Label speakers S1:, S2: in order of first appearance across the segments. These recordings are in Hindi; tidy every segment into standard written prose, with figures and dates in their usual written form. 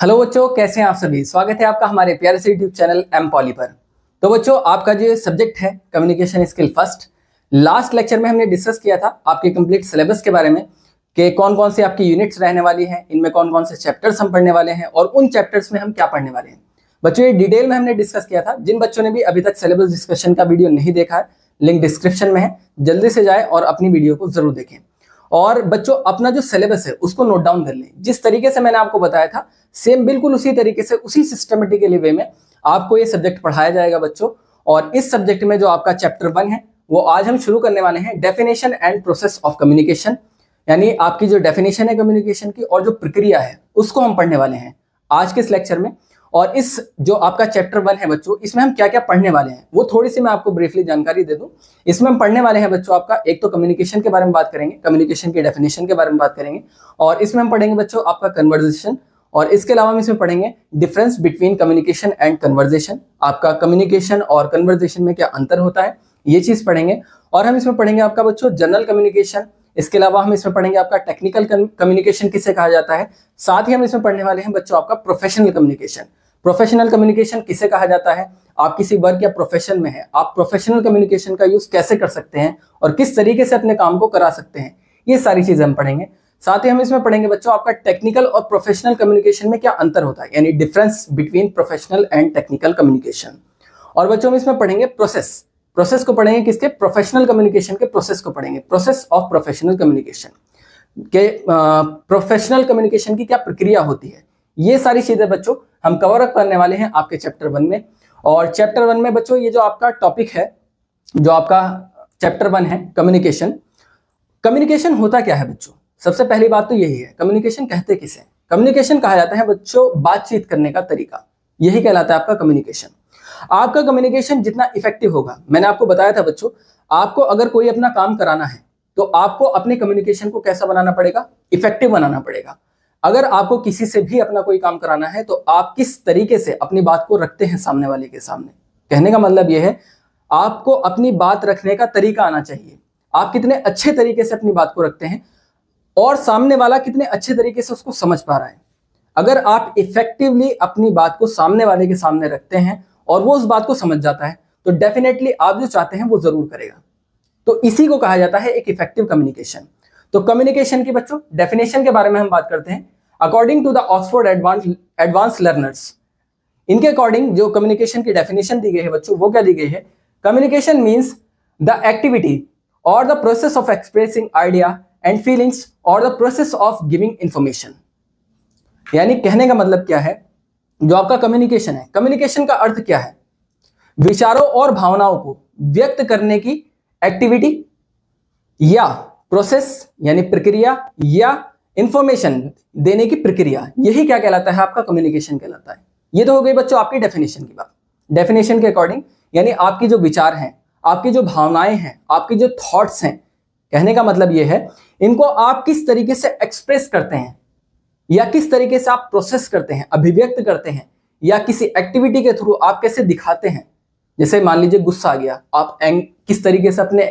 S1: हेलो बच्चों, कैसे हैं आप सभी। स्वागत है आपका हमारे प्यारे से यूट्यूब चैनल एम पॉली पर। तो बच्चों, आपका जो सब्जेक्ट है communication skill first, last lecture में हमने डिस्कस किया था आपके कंप्लीट सिलेबस के बारे में कि कौन कौन से आपकी यूनिट्स रहने वाली हैं, इनमें कौन कौन से चैप्टर्स हम पढ़ने वाले हैं और उन चैप्टर्स में हम क्या पढ़ने वाले हैं। बच्चों, ये डिटेल में हमने डिस्कस किया था। जिन बच्चों ने भी अभी तक सिलेबस डिस्कशन का वीडियो नहीं देखा है, लिंक डिस्क्रिप्शन में है, जल्दी से जाए और अपनी वीडियो को जरूर देखें। और बच्चों, अपना जो सिलेबस है उसको नोट डाउन कर लें। जिस तरीके से मैंने आपको बताया था, सेम बिल्कुल उसी तरीके से, उसी सिस्टमेटिकली वे में आपको ये सब्जेक्ट पढ़ाया जाएगा बच्चों। और इस सब्जेक्ट में जो आपका चैप्टर 1 है वो आज हम शुरू करने वाले हैं, definition and process of communication. यानी आपकी जो डेफिनेशन है कम्युनिकेशन की और जो प्रक्रिया है उसको हम पढ़ने वाले हैं आज के इस लेक्चर में। और इस जो आपका चैप्टर 1 है बच्चों, इसमें हम क्या क्या पढ़ने वाले हैं वो थोड़ी सी मैं आपको ब्रीफली जानकारी दे दूं। इसमें हम पढ़ने वाले हैं बच्चों आपका, एक तो कम्युनिकेशन के बारे में बात करेंगे, कम्युनिकेशन की डेफिनेशन के बारे में बात करेंगे, और इसमें हम पढ़ेंगे बच्चों आपका कन्वर्सेशन, और इसके अलावा हम इसमें पढ़ेंगे difference between communication and conversation. आपका कम्युनिकेशन और कन्वर्सेशन में क्या अंतर होता है, ये चीज पढ़ेंगे। और हम इसमें पढ़ेंगे आपका बच्चों जनरल कम्युनिकेशन। इसके अलावा हम इसमें पढ़ेंगे आपका टेक्निकल कम्युनिकेशन किसे कहा जाता है। साथ ही हम इसमें पढ़ने वाले हैं बच्चों आपका प्रोफेशनल कम्युनिकेशन। प्रोफेशनल कम्युनिकेशन किसे कहा जाता है, आप किसी वर्क या प्रोफेशन में है, आप प्रोफेशनल कम्युनिकेशन का यूज कैसे कर सकते हैं और किस तरीके से अपने काम को करा सकते हैं, ये सारी चीजें हम पढ़ेंगे। साथ ही हम इसमें पढ़ेंगे बच्चों आपका टेक्निकल और प्रोफेशनल कम्युनिकेशन में क्या अंतर होता है, यानी difference between professional and technical communication. और बच्चों हम इसमें पढ़ेंगे प्रोसेस को पढ़ेंगे, किसके, प्रोफेशनल कम्युनिकेशन के प्रोसेस को पढ़ेंगे, प्रोसेस ऑफ प्रोफेशनल कम्युनिकेशन के। प्रोफेशनल कम्युनिकेशन की क्या प्रक्रिया होती है, ये सारी चीजें बच्चों हम कवर अप करने वाले हैं आपके चैप्टर 1 में। और चैप्टर 1 में बच्चों ये जो आपका टॉपिक है, जो आपका चैप्टर 1 है कम्युनिकेशन। कम्युनिकेशन होता क्या है बच्चों, सबसे पहली बात तो यही है, कम्युनिकेशन कहते किसे। कम्युनिकेशन कहा जाता है बच्चों बातचीत करने का तरीका, यही कहलाता है आपका कम्युनिकेशन। आपका कम्युनिकेशन जितना इफेक्टिव होगा, मैंने आपको बताया था बच्चों, आपको अगर कोई अपना काम कराना है तो आपको अपने कम्युनिकेशन को कैसा बनाना पड़ेगा, इफेक्टिव बनाना पड़ेगा। अगर आपको किसी से भी अपना कोई काम कराना है तो आप किस तरीके से अपनी बात को रखते हैं सामने वाले के सामने, कहने का मतलब यह है आपको अपनी बात रखने का तरीका आना चाहिए। आप कितने अच्छे तरीके से अपनी बात को रखते हैं और सामने वाला कितने अच्छे तरीके से उसको समझ पा रहा है। अगर आप इफेक्टिवली अपनी बात को सामने वाले के सामने रखते हैं और वो उस बात को समझ जाता है तो डेफिनेटली आप जो चाहते हैं वो जरूर करेगा। तो इसी को कहा जाता है एक इफेक्टिव कम्युनिकेशन। तो कम्युनिकेशन की बच्चों डेफिनेशन के बारे में हम बात करते हैं। According to the Oxford advance learners, इनके अकॉर्डिंग जो कम्युनिकेशन की डेफिनेशन दी गई है बच्चों, वो क्या दी गई है, कम्युनिकेशन मीन्स द एक्टिविटी और the process of expressing idea and feelings और the process of giving information. यानी कहने का मतलब क्या है, जो आपका कम्युनिकेशन है, कम्युनिकेशन का अर्थ क्या है, विचारों और भावनाओं को व्यक्त करने की एक्टिविटी या प्रोसेस यानी प्रक्रिया या इंफॉर्मेशन देने की प्रक्रिया, यही क्या कहलाता है, आपका कम्युनिकेशन कहलाता है। ये तो हो गई बच्चों आपकी डेफिनेशन की बात। डेफिनेशन के अकॉर्डिंग यानी आपकी जो विचार हैं, आपकी जो भावनाएं हैं, आपकी जो थॉट्स हैं, कहने का मतलब ये है इनको आप किस तरीके से एक्सप्रेस करते हैं या किस तरीके से आप प्रोसेस करते हैं, अभिव्यक्त करते हैं, या किसी एक्टिविटी के थ्रू आप कैसे दिखाते हैं। जैसे मान लीजिए गुस्सा आ गया, आप किस तरीके से अपने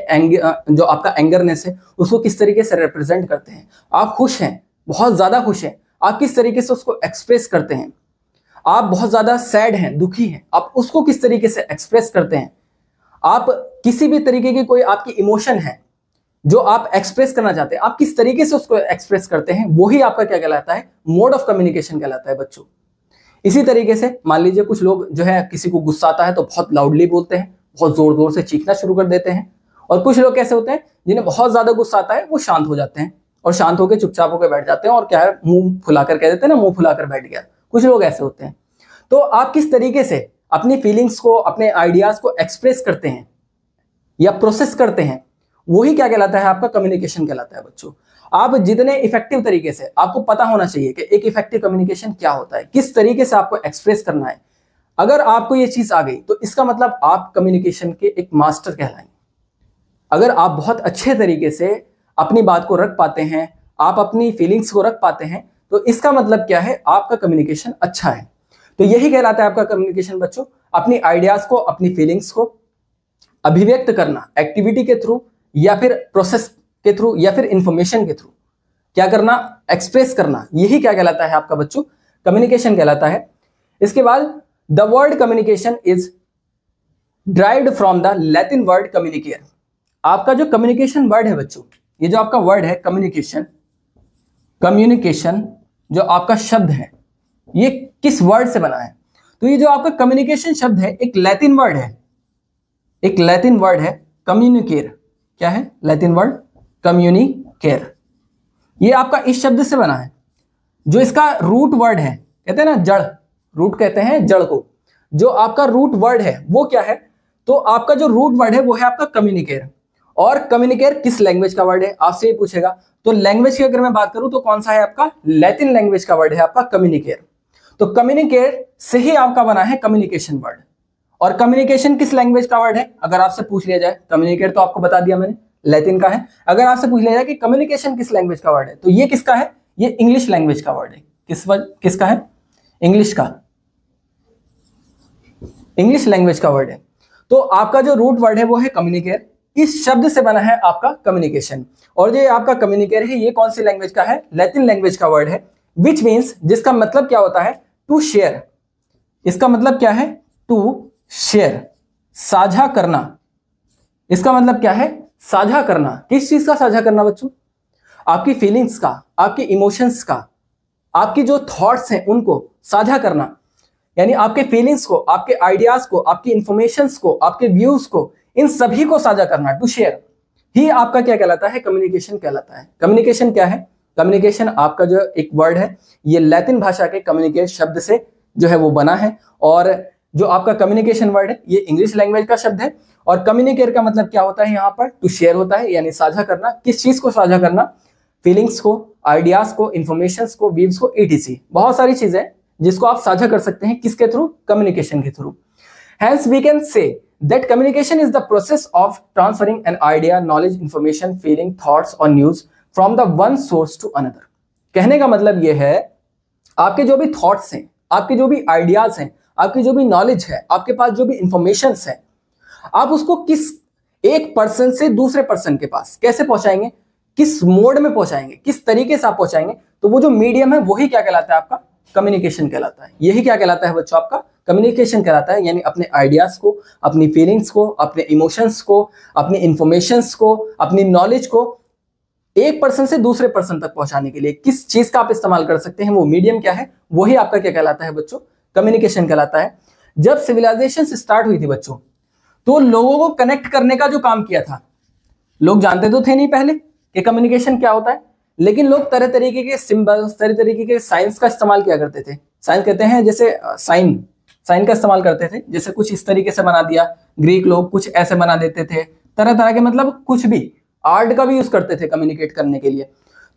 S1: जो आपका एंगरनेस है उसको किस तरीके से रिप्रेजेंट करते हैं। आप खुश हैं, बहुत ज्यादा खुश हैं, आप किस तरीके से उसको एक्सप्रेस करते हैं। आप बहुत ज्यादा सैड हैं, दुखी हैं, आप उसको किस तरीके से एक्सप्रेस करते हैं। आप किसी भी तरीके की कोई आपकी इमोशन है जो आप एक्सप्रेस करना चाहते हैं, आप किस तरीके से उसको एक्सप्रेस करते हैं, वही आपका क्या कहलाता है, मोड ऑफ कम्युनिकेशन कहलाता है बच्चों। इसी तरीके से मान लीजिए कुछ लोग जो है, किसी को गुस्सा आता है तो बहुत लाउडली बोलते हैं, बहुत जोर जोर से चीखना शुरू कर देते हैं। और कुछ लोग कैसे होते हैं, जिन्हें बहुत ज्यादा गुस्सा आता है वो शांत हो जाते हैं और शांत होकर चुपचाप होकर बैठ जाते हैं और क्या है, मुंह फुलाकर कह देते हैं ना, मुंह फुलाकर बैठ गया। कुछ लोग ऐसे होते हैं। तो आप किस तरीके से अपनी फीलिंग्स को, अपने आइडियाज को एक्सप्रेस करते हैं या प्रोसेस करते हैं, वही क्या कहलाता है, आपका कम्युनिकेशन कहलाता है बच्चों। आप जितने इफेक्टिव तरीके से, आपको पता होना चाहिए कि एक इफेक्टिव कम्युनिकेशन क्या होता है, किस तरीके से आपको एक्सप्रेस करना है। अगर आपको ये चीज आ गई तो इसका मतलब आप कम्युनिकेशन के एक मास्टर कहलाएंगे। अगर आप बहुत अच्छे तरीके से अपनी बात को रख पाते हैं, आप अपनी फीलिंग्स को रख पाते हैं, तो इसका मतलब क्या है, आपका कम्युनिकेशन अच्छा है। तो यही कहलाता है आपका कम्युनिकेशन बच्चों, अपनी आइडियाज को, अपनी फीलिंग्स को अभिव्यक्त करना एक्टिविटी के थ्रू या फिर प्रोसेस के थ्रू या फिर इंफॉर्मेशन के थ्रू क्या करना, एक्सप्रेस करना, यही क्या कहलाता है आपका बच्चों कम्युनिकेशन कहलाता है। इसके बाद the word communication is derived from the Latin word communicare. आपका जो कम्युनिकेशन वर्ड है बच्चों, ये जो आपका वर्ड है कम्युनिकेशन, कम्युनिकेशन जो आपका शब्द है ये किस वर्ड से बना है? तो ये जो आपका कम्युनिकेशन शब्द है एक लैटिन वर्ड है, एक लैटिन वर्ड है कम्युनिकेयर। क्या है? Latin word communicare. ये आपका इस शब्द से बना है। जो इसका रूट वर्ड है, कहते हैं ना जड़, रूट कहते हैं जड़ को, जो आपका रूट वर्ड है वो क्या है? तो आपका जो रूट वर्ड है वो है आपका कम्युनिकेयर। और कम्युनिकेयर किस लैंग्वेज का वर्ड है आपसे ये पूछेगा। तो लैंग्वेज की अगर मैं बात करूं तो कौन सा है आपका? लैटिन लैंग्वेज का वर्ड है आपका कम्युनिकेयर। तो कम्युनिकेयर से ही आपका बना है कम्युनिकेशन वर्ड। और कम्युनिकेशन किस लैंग्वेज का वर्ड है अगर आपसे पूछ लिया जाए? कम्युनिकेयर तो आपको बता दिया मैंने, लैटिन का है। अगर आपसे पूछ लिया जाए कि कम्युनिकेशन किस लैंग्वेज का वर्ड है, तो ये किसका है? ये इंग्लिश लैंग्वेज का वर्ड है। किसका है? इंग्लिश का, इंग्लिश लैंग्वेज का वर्ड है। तो आपका जो रूट वर्ड है वो है कम्युनिकेयर, इस शब्द से बना है आपका कम्युनिकेशन। और जो आपका कम्युनिकेयर है ये कौन सी लैंग्वेज का है? लैटिन लैंग्वेज का वर्ड है। विच मीन्स, जिसका मतलब क्या होता है? To share. इसका मतलब क्या है? टू शेयर, साझा करना। इसका मतलब क्या है? साझा करना। किस चीज का साझा करना बच्चों? आपकी फीलिंग्स का, आपकी इमोशंस का, आपकी जो थॉट्स हैं उनको साझा करना। यानी आपके फीलिंग्स को, आपके आइडियाज को, आपकी इंफॉर्मेशंस को, आपके व्यूज को, इन सभी को साझा करना, टू शेयर, ही आपका क्या कहलाता है? कम्युनिकेशन कहलाता है। कम्युनिकेशन क्या है? कम्युनिकेशन आपका जो एक वर्ड है ये लैटिन भाषा के कम्युनिकेट शब्द से जो है वो बना है। और जो आपका कम्युनिकेशन वर्ड है ये इंग्लिश लैंग्वेज का शब्द है। और कम्युनिकेट का मतलब क्या होता है? यहाँ पर टू शेयर होता है, यानी साझा करना। किस चीज को साझा करना? फीलिंग्स को, आइडियाज को, इंफॉर्मेशंस को, व्यूज को, etc। बहुत सारी चीजें जिसको आप साझा कर सकते हैं, किसके थ्रू? कम्युनिकेशन के through. Hence we can say that communication is the process of transferring an idea, knowledge, information, feeling, thoughts or news from the one source to another। कहने का मतलब यह है आपके जो भी थॉट्स हैं, आपके जो भी आइडियाज हैं, आपकी जो भी नॉलेज है, आपके पास जो भी इंफॉर्मेशन है, आप उसको किस एक पर्सन से दूसरे पर्सन के पास कैसे पहुंचाएंगे, किस मोड में पहुंचाएंगे, किस तरीके से आप पहुंचाएंगे, तो वो जो मीडियम है वही क्या कहलाता है? आपका कम्युनिकेशन कहलाता है। यही क्या कहलाता है बच्चों? आपका कम्युनिकेशन कहलाता है। यानी अपने आइडियाज को, अपनी फीलिंग्स को, अपने इमोशंस को, अपनी इंफॉर्मेशंस को, अपनी नॉलेज को एक पर्सन से दूसरे पर्सन तक पहुंचाने के लिए किस चीज का आप इस्तेमाल कर सकते हैं, वो मीडियम क्या है, वही आपका क्या कहलाता है बच्चों? कम्युनिकेशन कहलाता है। जब सिविलाइजेशन स्टार्ट हुई थी बच्चों, तो लोगों को कनेक्ट करने का जो काम किया था, लोग जानते तो थे नहीं पहले कि कम्युनिकेशन क्या होता है, लेकिन लोग तरह तरीके के सिंबल्स, तरह तरीके के साइंस का इस्तेमाल किया करते थे। साइंस कहते हैं जैसे साइन का इस्तेमाल करते थे। जैसे कुछ इस तरीके से बना दिया, ग्रीक लोग कुछ ऐसे बना देते थे, तरह तरह के, मतलब कुछ भी आर्ट का भी यूज करते थे कम्युनिकेट करने के लिए।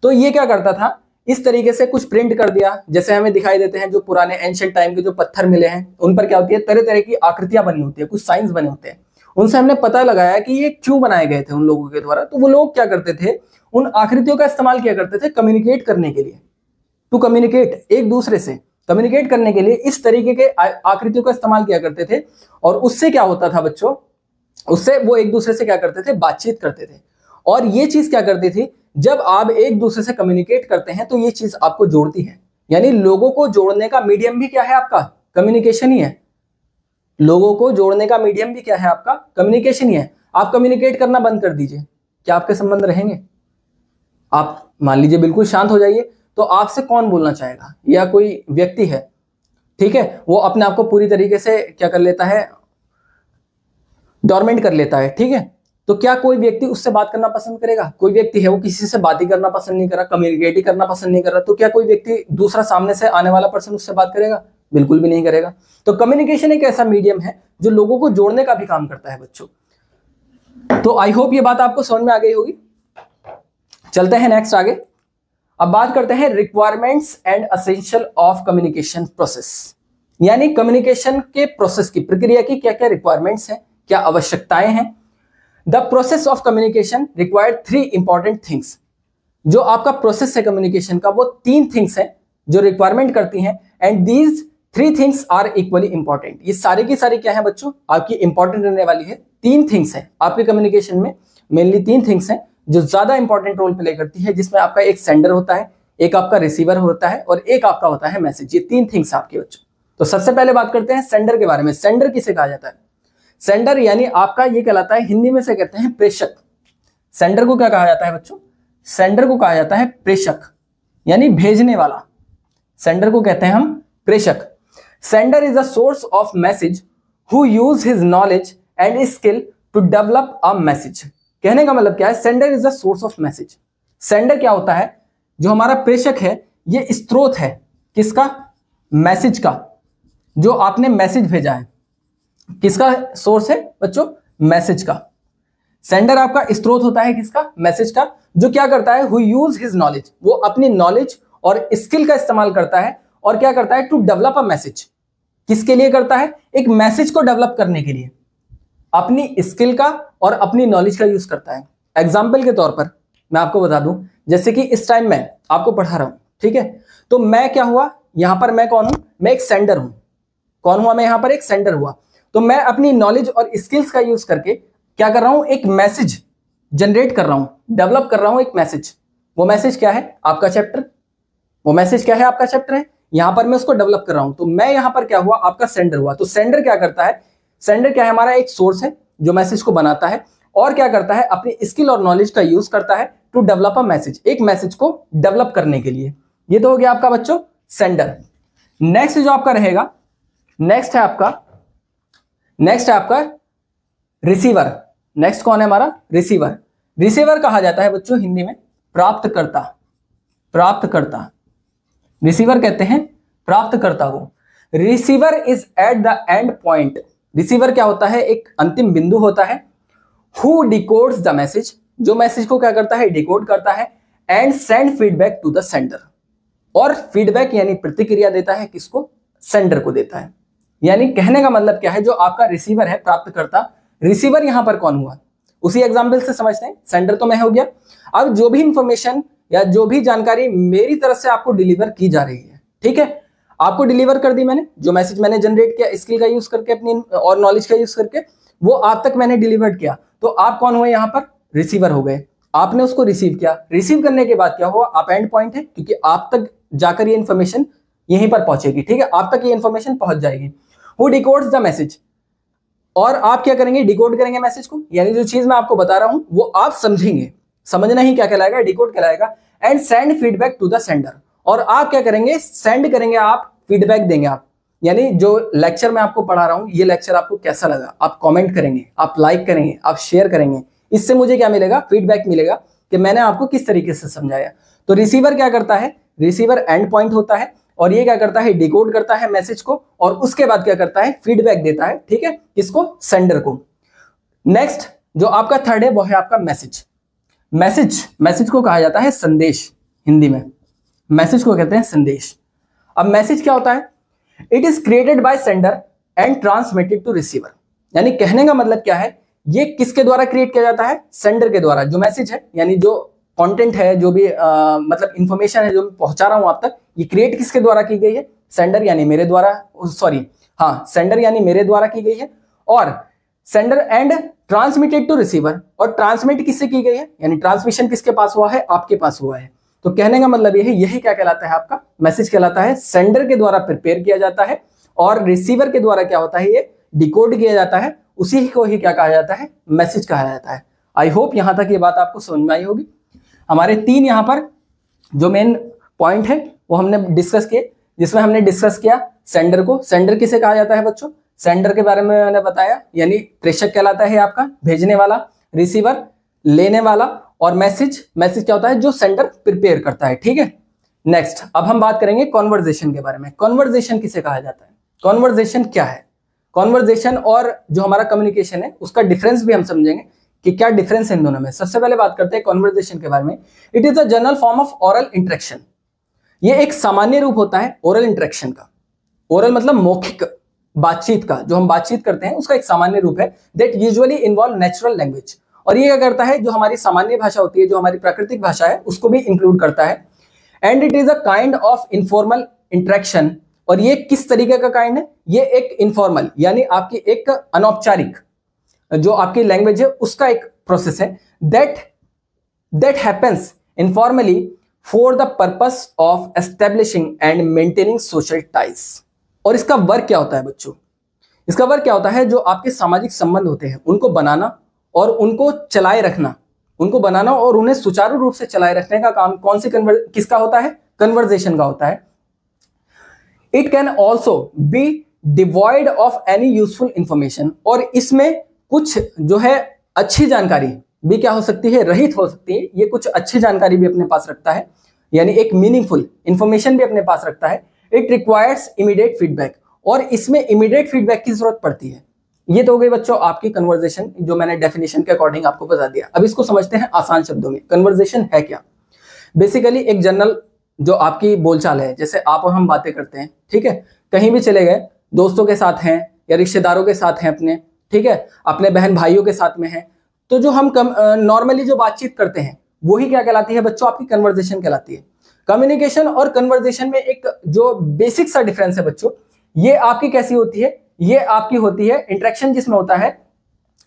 S1: तो ये क्या करता था, इस तरीके से कुछ प्रिंट कर दिया, जैसे हमें दिखाई देते हैं जो पुराने एंशिएंट टाइम के जो पत्थर मिले हैं उन पर क्या होती है, तरह तरह की आकृतियां बनी होती है, कुछ साइंस बने होते हैं। उनसे हमने पता लगाया कि ये क्यों बनाए गए थे उन लोगों के द्वारा। तो वो लोग क्या करते थे, उन आकृतियों का इस्तेमाल किया करते थे कम्युनिकेट करने के लिए, टू कम्युनिकेट, एक दूसरे से कम्युनिकेट करने के लिए इस तरीके के आकृतियों का इस्तेमाल किया करते थे। और उससे क्या होता था बच्चों, उससे वो एक दूसरे से क्या करते थे, बातचीत करते थे। और ये चीज क्या करती थी, जब आप एक दूसरे से कम्युनिकेट करते हैं तो ये चीज आपको जोड़ती है। यानी लोगों को जोड़ने का मीडियम भी क्या है आपका, कम्युनिकेशन ही है। लोगों को जोड़ने का मीडियम भी क्या है आपका, कम्युनिकेशन ही है। आप कम्युनिकेट करना बंद कर दीजिए, क्या आपके संबंध रहेंगे? आप मान लीजिए बिल्कुल शांत हो जाइए, तो आपसे कौन बोलना चाहेगा? या कोई व्यक्ति है, ठीक है, वो अपने आप को पूरी तरीके से क्या कर लेता है, डोरमेंट कर लेता है, ठीक है, तो क्या कोई व्यक्ति उससे बात करना पसंद करेगा? कोई व्यक्ति है वो किसी से बात ही करना पसंद नहीं कर रहा, कम्युनिकेट ही करना पसंद नहीं कर रहा, तो क्या कोई व्यक्ति दूसरा सामने से आने वाला पर्सन उससे बात करेगा? बिल्कुल भी नहीं करेगा। तो कम्युनिकेशन एक ऐसा मीडियम है जो लोगों को जोड़ने का भी काम करता है बच्चों। तो आई होप ये बात आपको समझ में आ गई होगी। चलते हैं नेक्स्ट आगे। अब बात करते हैं requirements and essential of communication process. यानी कम्युनिकेशन के प्रोसेस की, प्रक्रिया की क्या क्या रिक्वायरमेंट्स हैं, क्या आवश्यकताएं हैं। The process of communication required 3 important things. जो आपका प्रोसेस है कम्युनिकेशन का, वो 3 थिंग्स हैं जो रिक्वायरमेंट करती हैं। And these 3 things are equally important. ये सारी की सारी क्या है बच्चों, आपकी इंपॉर्टेंट रहने वाली है। 3 थिंग्स हैं आपके कम्युनिकेशन में, मेनली 3 थिंग्स हैं जो ज्यादा इंपॉर्टेंट रोल प्ले करती है, जिसमें आपका एक सेंडर होता है, एक आपका रिसीवर होता है और एक आपका होता है मैसेज। ये तीन थिंग्स आपके बच्चों। तो सबसे पहले बात करते हैं सेंडर के बारे में। सेंडर किसे कहा जाता है? सेंडर यानी आपका ये कहलाता है, हिंदी में से कहते हैं प्रेषक। सेंडर को क्या कहा जाता है बच्चों? सेंडर को कहा जाता है प्रेषक, यानी भेजने वाला। सेंडर को कहते हैं हम प्रेषक। Sender is a source of message who use his knowledge and skill to develop a message. कहने का मतलब क्या है? Sender is a source of message. Sender क्या होता है? जो हमारा प्रेषक है ये स्रोत है किसका? मैसेज का। जो आपने मैसेज भेजा है किसका सोर्स है बच्चों? मैसेज का। सेंडर आपका स्रोत होता है किसका? मैसेज का। जो क्या करता है? हु यूज हिज नॉलेज, वो अपनी नॉलेज और स्किल का इस्तेमाल करता है और क्या करता है? To develop a message. किसके लिए करता है? एक मैसेज को डेवलप करने के लिए अपनी स्किल का और अपनी नॉलेज का यूज करता है। एग्जाम्पल के तौर पर मैं आपको बता दूं, जैसे कि इस टाइम मैं आपको पढ़ा रहा हूं, ठीक है? तो मैं क्या हुआ यहां पर? मैं कौन हूं? मैं एक सेंडर हूं। कौन हुआ मैं? यहां पर एक सेंडर हुआ। तो मैं अपनी नॉलेज और स्किल्स का यूज करके क्या कर रहा हूं? एक मैसेज जनरेट कर रहा हूं, डेवलप कर रहा हूं एक मैसेज। वो मैसेज क्या है? आपका चैप्टर। वो मैसेज क्या है? आपका चैप्टर है। यहां पर मैं उसको डेवलप कर रहा हूं, तो मैं यहां पर क्या हुआ? आपका सेंडर हुआ। तो सेंडर क्या करता है? सेंडर क्या है? हमारा एक सोर्स है जो मैसेज को बनाता है और क्या करता है? अपनी स्किल और नॉलेज का यूज करता है टू डेवलप अ मैसेज, एक मैसेज को डेवलप करने के लिए। ये तो हो गया आपका बच्चों सेंडर। नेक्स्ट जो आपका रहेगा, नेक्स्ट है आपका रिसीवर। नेक्स्ट कौन है हमारा? रिसीवर। रिसीवर कहा जाता है बच्चों हिंदी में प्राप्तकर्ता। प्राप्तकर्ता, रिसीवर कहते हैं प्राप्तकर्ता को। Receiver is at the end point. Receiver क्या होता है? एक अंतिम बिंदु होता है। हु डिकोड्स द मैसेज, जो मैसेज को क्या करता है? डिकोड करता है। And send feedback to the sender, और फीडबैक यानी प्रतिक्रिया देता है किसको? सेंडर को देता है। यानी कहने का मतलब क्या है? जो आपका रिसीवर है प्राप्तकर्ता, रिसीवर यहां पर कौन हुआ? उसी एग्जाम्पल से समझते हैं। सेंडर तो मैं हो गया। अब जो भी इंफॉर्मेशन या जो भी जानकारी मेरी तरफ से आपको डिलीवर की जा रही है, ठीक है, आपको डिलीवर कर दी मैंने, जो मैसेज मैंने जनरेट किया स्किल का यूज करके, अपनी और नॉलेज का यूज करके, वो आप तक मैंने डिलीवर किया। तो आप कौन हुए? यहां पर रिसीवर हो गए। आपने उसको रिसीव किया। रिसीव करने के बाद क्या हुआ? आप एंड पॉइंट है, क्योंकि आप तक जाकर ये इंफॉर्मेशन यहीं पर पहुंचेगी, ठीक है, आप तक ये इंफॉर्मेशन पहुंच जाएगी। हु डिकोड्स द मैसेज, और आप क्या करेंगे? डिकोड करेंगे मैसेज को, यानी जो चीज मैं आपको बता रहा हूं वो आप समझेंगे। समझना ही क्या कहलाएगा? डिकोड कहलाएगा। And send feedback to the sender, और आप क्या करेंगे? सेंड करेंगे, आप फीडबैक देंगे। आप यानी जो लेक्चर मैं आपको पढ़ा रहा हूं, ये लेक्चर आपको कैसा लगा? आप कमेंट करेंगे, आप लाइक करेंगे, आप शेयर करेंगे। इससे मुझे क्या मिलेगा? फीडबैक मिलेगा कि मैंने आपको किस तरीके से समझाया। तो रिसीवर क्या करता है? रिसीवर एंड पॉइंट होता है, और ये क्या करता है? डिकोड करता है मैसेज को, और उसके बाद क्या करता है? फीडबैक देता है, ठीक है, किसको? सेंडर को। नेक्स्ट जो आपका थर्ड है वो है आपका मैसेज। मैसेज को कहा जाता है संदेश। हिंदी में मैसेज को कहते हैं संदेश। अब मैसेज क्या होता है? It is created by sender and transmitted to receiver. यानी कहने का मतलब क्या है? ये किसके द्वारा क्रिएट किया जाता है? सेंडर के द्वारा। जो मैसेज है यानी जो कंटेंट है, जो भी मतलब इंफॉर्मेशन है जो मैं पहुंचा रहा हूं आप तक, ये क्रिएट किसके द्वारा की गई है? सेंडर यानी मेरे द्वारा, सेंडर यानी मेरे द्वारा की गई है। और sender and transmitted to receiver, और ट्रांसमिट किससे की गई है? यानी ट्रांसमिशन किसके पास हुआ है? आपके पास हुआ है। तो कहने का मतलब यह है, यही क्या कहलाता है? आपका मैसेज कहलाता है। सेंडर के द्वारा प्रिपेयर किया जाता है और रिसीवर के द्वारा क्या होता है? ये डिकोड किया जाता है। उसी को ही क्या कहा जाता है? मैसेज कहा जाता है। आई होप यहां तक ये बात आपको समझ में आई होगी। हमारे तीन यहां पर जो मेन पॉइंट है वो हमने डिस्कस किए, जिसमें हमने डिस्कस किया सेंडर को। सेंडर किसे कहा जाता है बच्चों? सेंडर के बारे में मैंने बताया, यानी प्रेषक कहलाता है आपका, भेजने वाला, रिसीवर लेने वाला, और मैसेज क्या होता है? जो सेंडर प्रिपेयर करता है, ठीक है। नेक्स्ट अब हम बात करेंगे कॉन्वर्जेशन के बारे में। कॉन्वर्जेशन किसे कहा जाता है? कॉन्वर्जेशन क्या है? कॉन्वर्जेशन और जो हमारा कम्युनिकेशन है उसका डिफरेंस भी हम समझेंगे कि क्या डिफरेंस है इन दोनों में। सबसे पहले बात करते हैं कॉन्वर्जेशन के बारे में। It is a general form of oral interaction. ये एक सामान्य रूप होता है ओरल इंटरेक्शन का। ओरल मतलब मौखिक बातचीत का, जो हम बातचीत करते हैं उसका एक सामान्य रूप है। That usually involve natural language, और ये क्या करता है? जो हमारी सामान्य भाषा होती है, जो हमारी प्राकृतिक भाषा है, उसको भी इंक्लूड करता है। And it is a kind of informal interaction, और ये किस तरीके का काइंड है? ये एक इनफॉर्मल यानी आपकी एक अनौपचारिक जो आपकी लैंग्वेज है उसका एक प्रोसेस है। That happens informally for the purpose of establishing and maintaining social ties. और इसका वर्क क्या होता है बच्चों? इसका वर्क क्या होता है? जो आपके सामाजिक संबंध होते हैं उनको बनाना और उनको चलाए रखना, उनको बनाना और उन्हें सुचारू रूप से चलाए रखने का काम कौन सी किसका होता है? कन्वर्जेशन का होता है। It can also be devoid of any useful information, और इसमें कुछ जो है अच्छी जानकारी भी क्या हो सकती है? रहित हो सकती है। ये कुछ अच्छी जानकारी भी अपने पास रखता है, यानी एक मीनिंगफुल इंफॉर्मेशन भी अपने पास रखता है। इट रिक्वायर्स इमीडिएट फीडबैक, और इसमें इमीडिएट फीडबैक की जरूरत पड़ती है। ये तो हो गई बच्चों आपकी कन्वर्जेशन, जो मैंने डेफिनेशन के अकॉर्डिंग आपको बता दिया। अब इसको समझते हैं आसान शब्दों में। कन्वर्जेशन है क्या? बेसिकली एक जनरल जो आपकी बोलचाल है, जैसे आप और हम बातें करते हैं, ठीक है, कहीं भी चले गए, दोस्तों के साथ हैं या रिश्तेदारों के साथ हैं अपने, ठीक है, अपने बहन भाइयों के साथ में हैं, तो जो हम नॉर्मली जो बातचीत करते हैं वही क्या कहलाती है बच्चों? आपकी कन्वर्जेशन कहलाती है। कम्युनिकेशन और कन्वर्जेशन में एक जो बेसिक सा डिफरेंस है बच्चों, ये आपकी कैसी होती है? ये आपकी होती है इंटरेक्शन जिसमें होता है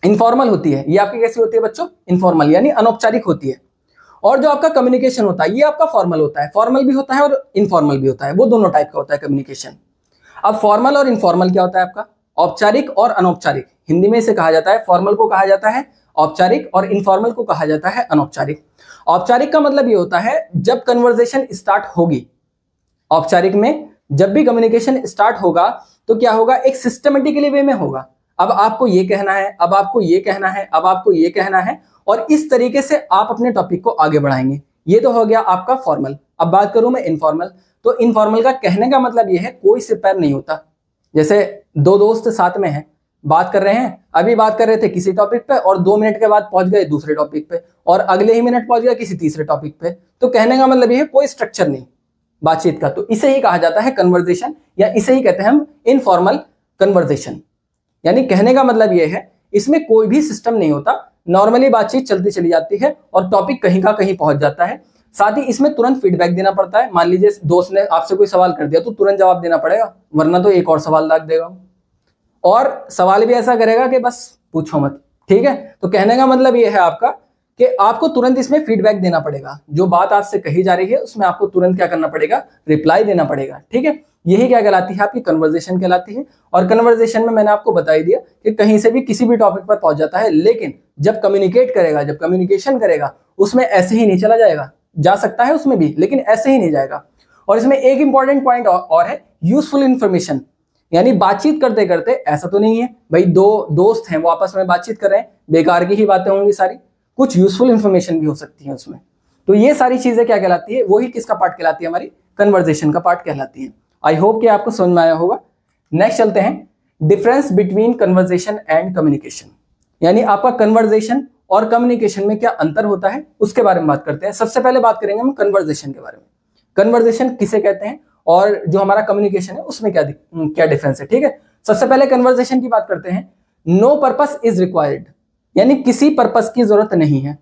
S1: इनफॉर्मल होती है। ये आपकी कैसी होती है बच्चों? इनफॉर्मल, यानी अनौपचारिक होती है। और जो आपका कम्युनिकेशन होता है ये आपका फॉर्मल होता है। फॉर्मल भी होता है और इनफॉर्मल भी होता है, वो दोनों टाइप का होता है कम्युनिकेशन। अब फॉर्मल और इनफॉर्मल क्या होता है आपका? औपचारिक और अनौपचारिक। हिंदी में इसे कहा जाता है, फॉर्मल को कहा जाता है औपचारिक और इनफॉर्मल को कहा जाता है अनौपचारिक। औपचारिक का मतलब ये होता है जब कन्वर्सेशन स्टार्ट होगी, औपचारिक में जब भी कम्युनिकेशन स्टार्ट होगा तो क्या होगा? एक सिस्टमेटिकली वे में होगा। अब आपको ये कहना है, अब आपको ये कहना है, अब आपको ये कहना है, और इस तरीके से आप अपने टॉपिक को आगे बढ़ाएंगे। ये तो हो गया आपका फॉर्मल। अब बात करूं मैं इनफॉर्मल, तो इनफॉर्मल का कहने का मतलब ये है कोई सिर पैर नहीं होता। जैसे दो दोस्त साथ में हैं, बात कर रहे हैं, अभी बात कर रहे थे किसी टॉपिक पे और 2 मिनट के बाद पहुंच गए दूसरे टॉपिक पे, और अगले ही मिनट पहुंच गए किसी तीसरे टॉपिक पे। तो कहने का मतलब ये है कोई स्ट्रक्चर नहीं बातचीत का। तो इसे ही कहा जाता है कन्वर्सेशन, या इसे ही कहते हैं हम इनफॉर्मल कन्वर्सेशन। यानी कहने का मतलब ये है इसमें कोई भी सिस्टम नहीं होता, नॉर्मली बातचीत चलती चली जाती है और टॉपिक कहीं का कहीं पहुंच जाता है। साथ ही इसमें तुरंत फीडबैक देना पड़ता है। मान लीजिए दोस्त ने आपसे कोई सवाल कर दिया तो तुरंत जवाब देना पड़ेगा, वरना तो एक और सवाल दाग देगा, और सवाल भी ऐसा करेगा कि बस पूछो मत, ठीक है। तो कहने का मतलब ये है आपका कि आपको तुरंत इसमें फीडबैक देना पड़ेगा। जो बात आपसे कही जा रही है उसमें आपको तुरंत क्या करना पड़ेगा? रिप्लाई देना पड़ेगा, ठीक है। यही क्या कहलाती है? आपकी कन्वर्सेशन कहलाती है। और कन्वर्सेशन में मैंने आपको बता ही दिया कि कहीं से भी किसी भी टॉपिक पर पहुंच जाता है, लेकिन जब कम्युनिकेट करेगा, जब कम्युनिकेशन करेगा, उसमें ऐसे ही नहीं चला जाएगा। जा सकता है उसमें भी, लेकिन ऐसे ही नहीं जाएगा। और इसमें एक इंपॉर्टेंट पॉइंट और है, यूजफुल इंफॉर्मेशन। यानी बातचीत करते करते ऐसा तो नहीं है भाई दो दोस्त हैं वो आपस में बातचीत कर रहे हैं, बेकार की ही बातें होंगी सारी, कुछ यूजफुल इंफॉर्मेशन भी हो सकती है उसमें। तो ये सारी चीजें क्या कहलाती है? वही किसका पार्ट कहलाती है? हमारी कन्वर्सेशन का पार्ट कहलाती है। आई होप कि आपको समझ में आया होगा। नेक्स्ट चलते हैं, difference between conversation and communication. यानी आपका कन्वर्सेशन और कम्युनिकेशन में क्या अंतर होता है उसके बारे में बात करते हैं। सबसे पहले बात करेंगे हम कन्वर्सेशन के बारे में। कन्वर्सेशन किसे कहते हैं और जो हमारा कम्युनिकेशन है उसमें क्या डिफरेंस है, ठीक है। सबसे पहले कन्वर्सेशन की बात करते हैं। नो पर्पस इज रिक्वायर्ड, यानी किसी पर्पस की जरूरत नहीं है,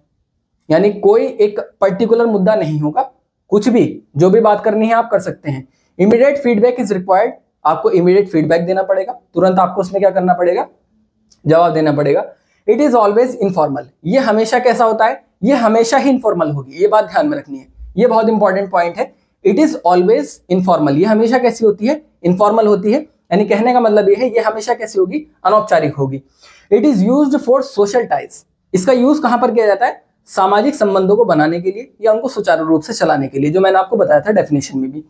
S1: यानी कोई एक पर्टिकुलर मुद्दा नहीं होगा, कुछ भी जो भी बात करनी है आप कर सकते हैं। इमीडिएट फीडबैक इज रिक्वायर्ड, आपको इमीडिएट फीडबैक देना पड़ेगा, तुरंत आपको उसमें क्या करना पड़ेगा? जवाब देना पड़ेगा। इट इज ऑलवेज इनफॉर्मल, ये हमेशा कैसा होता है? ये हमेशा ही इनफॉर्मल होगी, ये बात ध्यान में रखनी है, ये बहुत इंपॉर्टेंट पॉइंट है। इट इज ऑलवेज इनफॉर्मल, ये हमेशा कैसी होती है? इनफॉर्मल होती है। यानी कहने का मतलब ये है ये हमेशा कैसी होगी? अनौपचारिक होगी। It is used for social ties, इसका यूज कहां पर किया जाता है? सामाजिक संबंधों को बनाने के लिए या उनको सुचारू रूप से चलाने के लिए, जो मैंने आपको बताया था डेफिनेशन में भी।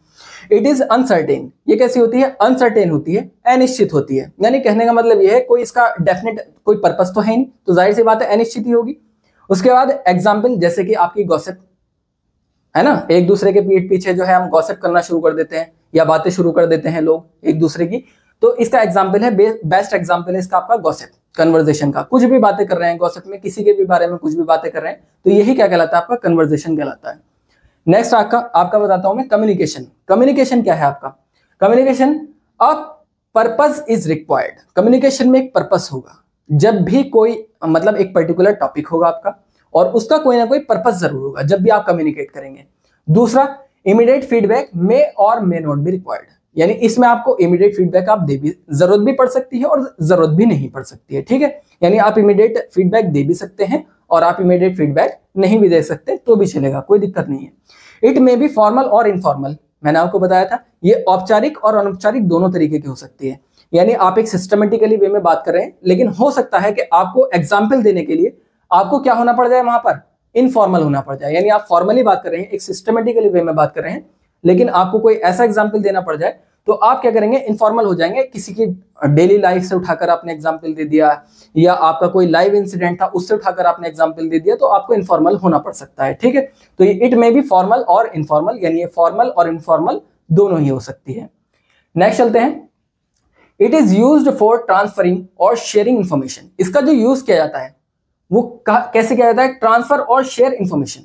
S1: इट इज अनसर्टेन, ये कैसी होती है? अनसर्टेन होती है, अनिश्चित होती है। यानी कहने का मतलब ये है कोई इसका डेफिनेट कोई पर्पस तो है नहीं, तो जाहिर सी बात है अनिश्चित ही होगी। उसके बाद एग्जाम्पल, जैसे कि आपकी गॉसिप है ना, एक दूसरे के पीठ पीछे जो है हम गॉसिप करना शुरू कर देते हैं या बातें शुरू कर देते हैं लोग एक दूसरे की, तो इसका एग्जाम्पल है, बेस्ट एग्जाम्पल है इसका आपका गॉसिप, कन्वर्सेशन का। कुछ भी बातें कर रहे हैं गॉसिप में, किसी के भी बारे में कुछ भी बातें कर रहे हैं, तो यही क्या कहलाता है? आपका कन्वर्सेशन कहलाता है। नेक्स्ट आपका बताता हूं मैं कम्युनिकेशन। कम्युनिकेशन क्या है आपका? Communication, a purpose is required. Communication में एक पर्पस होगा, जब भी कोई मतलब एक पर्टिकुलर टॉपिक होगा आपका और उसका कोई ना कोई पर्पस जरूर होगा जब भी आप कम्युनिकेट करेंगे। दूसरा, इमीडिएट फीडबैक मे और मे नॉट बी रिक्वायर्ड, यानी इसमें आपको इमीडिएट फीडबैक आप दे भी, जरूरत भी पड़ सकती है और जरूरत भी नहीं पड़ सकती है, ठीक है। यानी आप इमीडिएट फीडबैक दे भी सकते हैं और आप इमीडिएट फीडबैक नहीं भी दे सकते तो भी चलेगा, कोई दिक्कत नहीं है। इट मे बी फॉर्मल और इनफॉर्मल। मैंने आपको बताया था ये औपचारिक और अनौपचारिक दोनों तरीके की हो सकती है। यानी आप एक सिस्टमेटिकली वे में बात कर रहे हैं, लेकिन हो सकता है कि आपको एग्जाम्पल देने के लिए आपको क्या होना पड़ जाए, वहां पर इनफॉर्मल होना पड़ जाए। यानी आप फॉर्मली बात कर रहे हैं, एक सिस्टमेटिकली वे में बात कर रहे हैं, लेकिन आपको कोई ऐसा एग्जाम्पल देना पड़ जाए तो आप क्या करेंगे, इनफॉर्मल हो जाएंगे। किसी की डेली लाइफ से उठाकर आपने एग्जाम्पल दे दिया, या आपका कोई लाइव इंसिडेंट था उससे उठाकर आपने एग्जाम्पल दे दिया, तो आपको इनफॉर्मल होना पड़ सकता है। ठीक है, तो ये इट मे बी फॉर्मल और इनफॉर्मल, यानी ये फॉर्मल और इनफॉर्मल दोनों ही हो सकती है। नेक्स्ट चलते हैं। It is used for transferring और शेयरिंग इंफॉर्मेशन। इसका जो यूज किया जाता है वो कैसे किया जाता है, ट्रांसफर और शेयर इंफॉर्मेशन।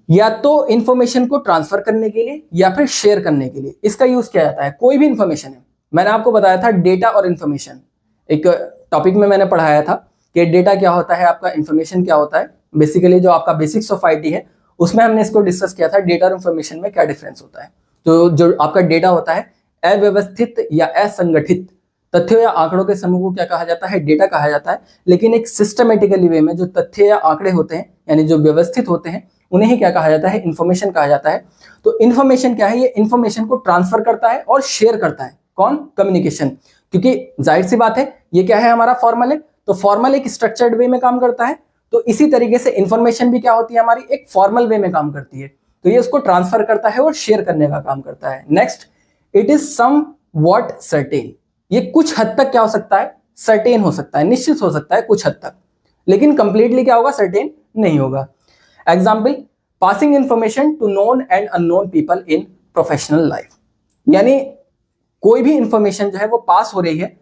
S1: या तो इंफॉर्मेशन को ट्रांसफर करने के लिए या फिर शेयर करने के लिए इसका यूज किया जाता है। कोई भी इंफॉर्मेशन है, मैंने आपको बताया था डेटा और इंफॉर्मेशन, एक टॉपिक में मैंने पढ़ाया था कि डेटा क्या होता है, आपका इंफॉर्मेशन क्या होता है। बेसिकली जो आपका बेसिक्स ऑफ आईटी है उसमें हमने इसको डिस्कस किया था, डेटा और इंफॉर्मेशन में क्या डिफरेंस होता है। तो जो आपका डेटा होता है, अव्यवस्थित या असंगठित तथ्यों या आंकड़ों के समूह को क्या कहा जाता है, डेटा कहा जाता है। लेकिन एक सिस्टमेटिकली वे में जो तथ्य या आंकड़े होते हैं, यानी जो व्यवस्थित होते हैं, उन्हें ही क्या कहा जाता है, इंफॉर्मेशन कहा जाता है। तो इंफॉर्मेशन क्या है, ये इंफॉर्मेशन को ट्रांसफर करता है और शेयर करता है। कौन, कम्युनिकेशन। क्योंकि जाहिर सी बात है ये क्या है, हमारा फॉर्मल है, तो फॉर्मल एक स्ट्रक्चर्ड वे में काम करता है। तो इसी तरीके से इंफॉर्मेशन भी क्या होती है, हमारी एक फॉर्मल वे में काम करती है। तो ये उसको ट्रांसफर करता है और शेयर करने का काम करता है। Next, it is somewhat certain. ये कुछ हद तक क्या हो सकता है, सर्टेन हो सकता है, निश्चित हो सकता है कुछ हद तक, लेकिन कंप्लीटली क्या होगा, सर्टेन नहीं होगा। Example, passing information to known and unknown people in professional life. यानी कोई भी इंफॉर्मेशन जो है वो पास हो रही है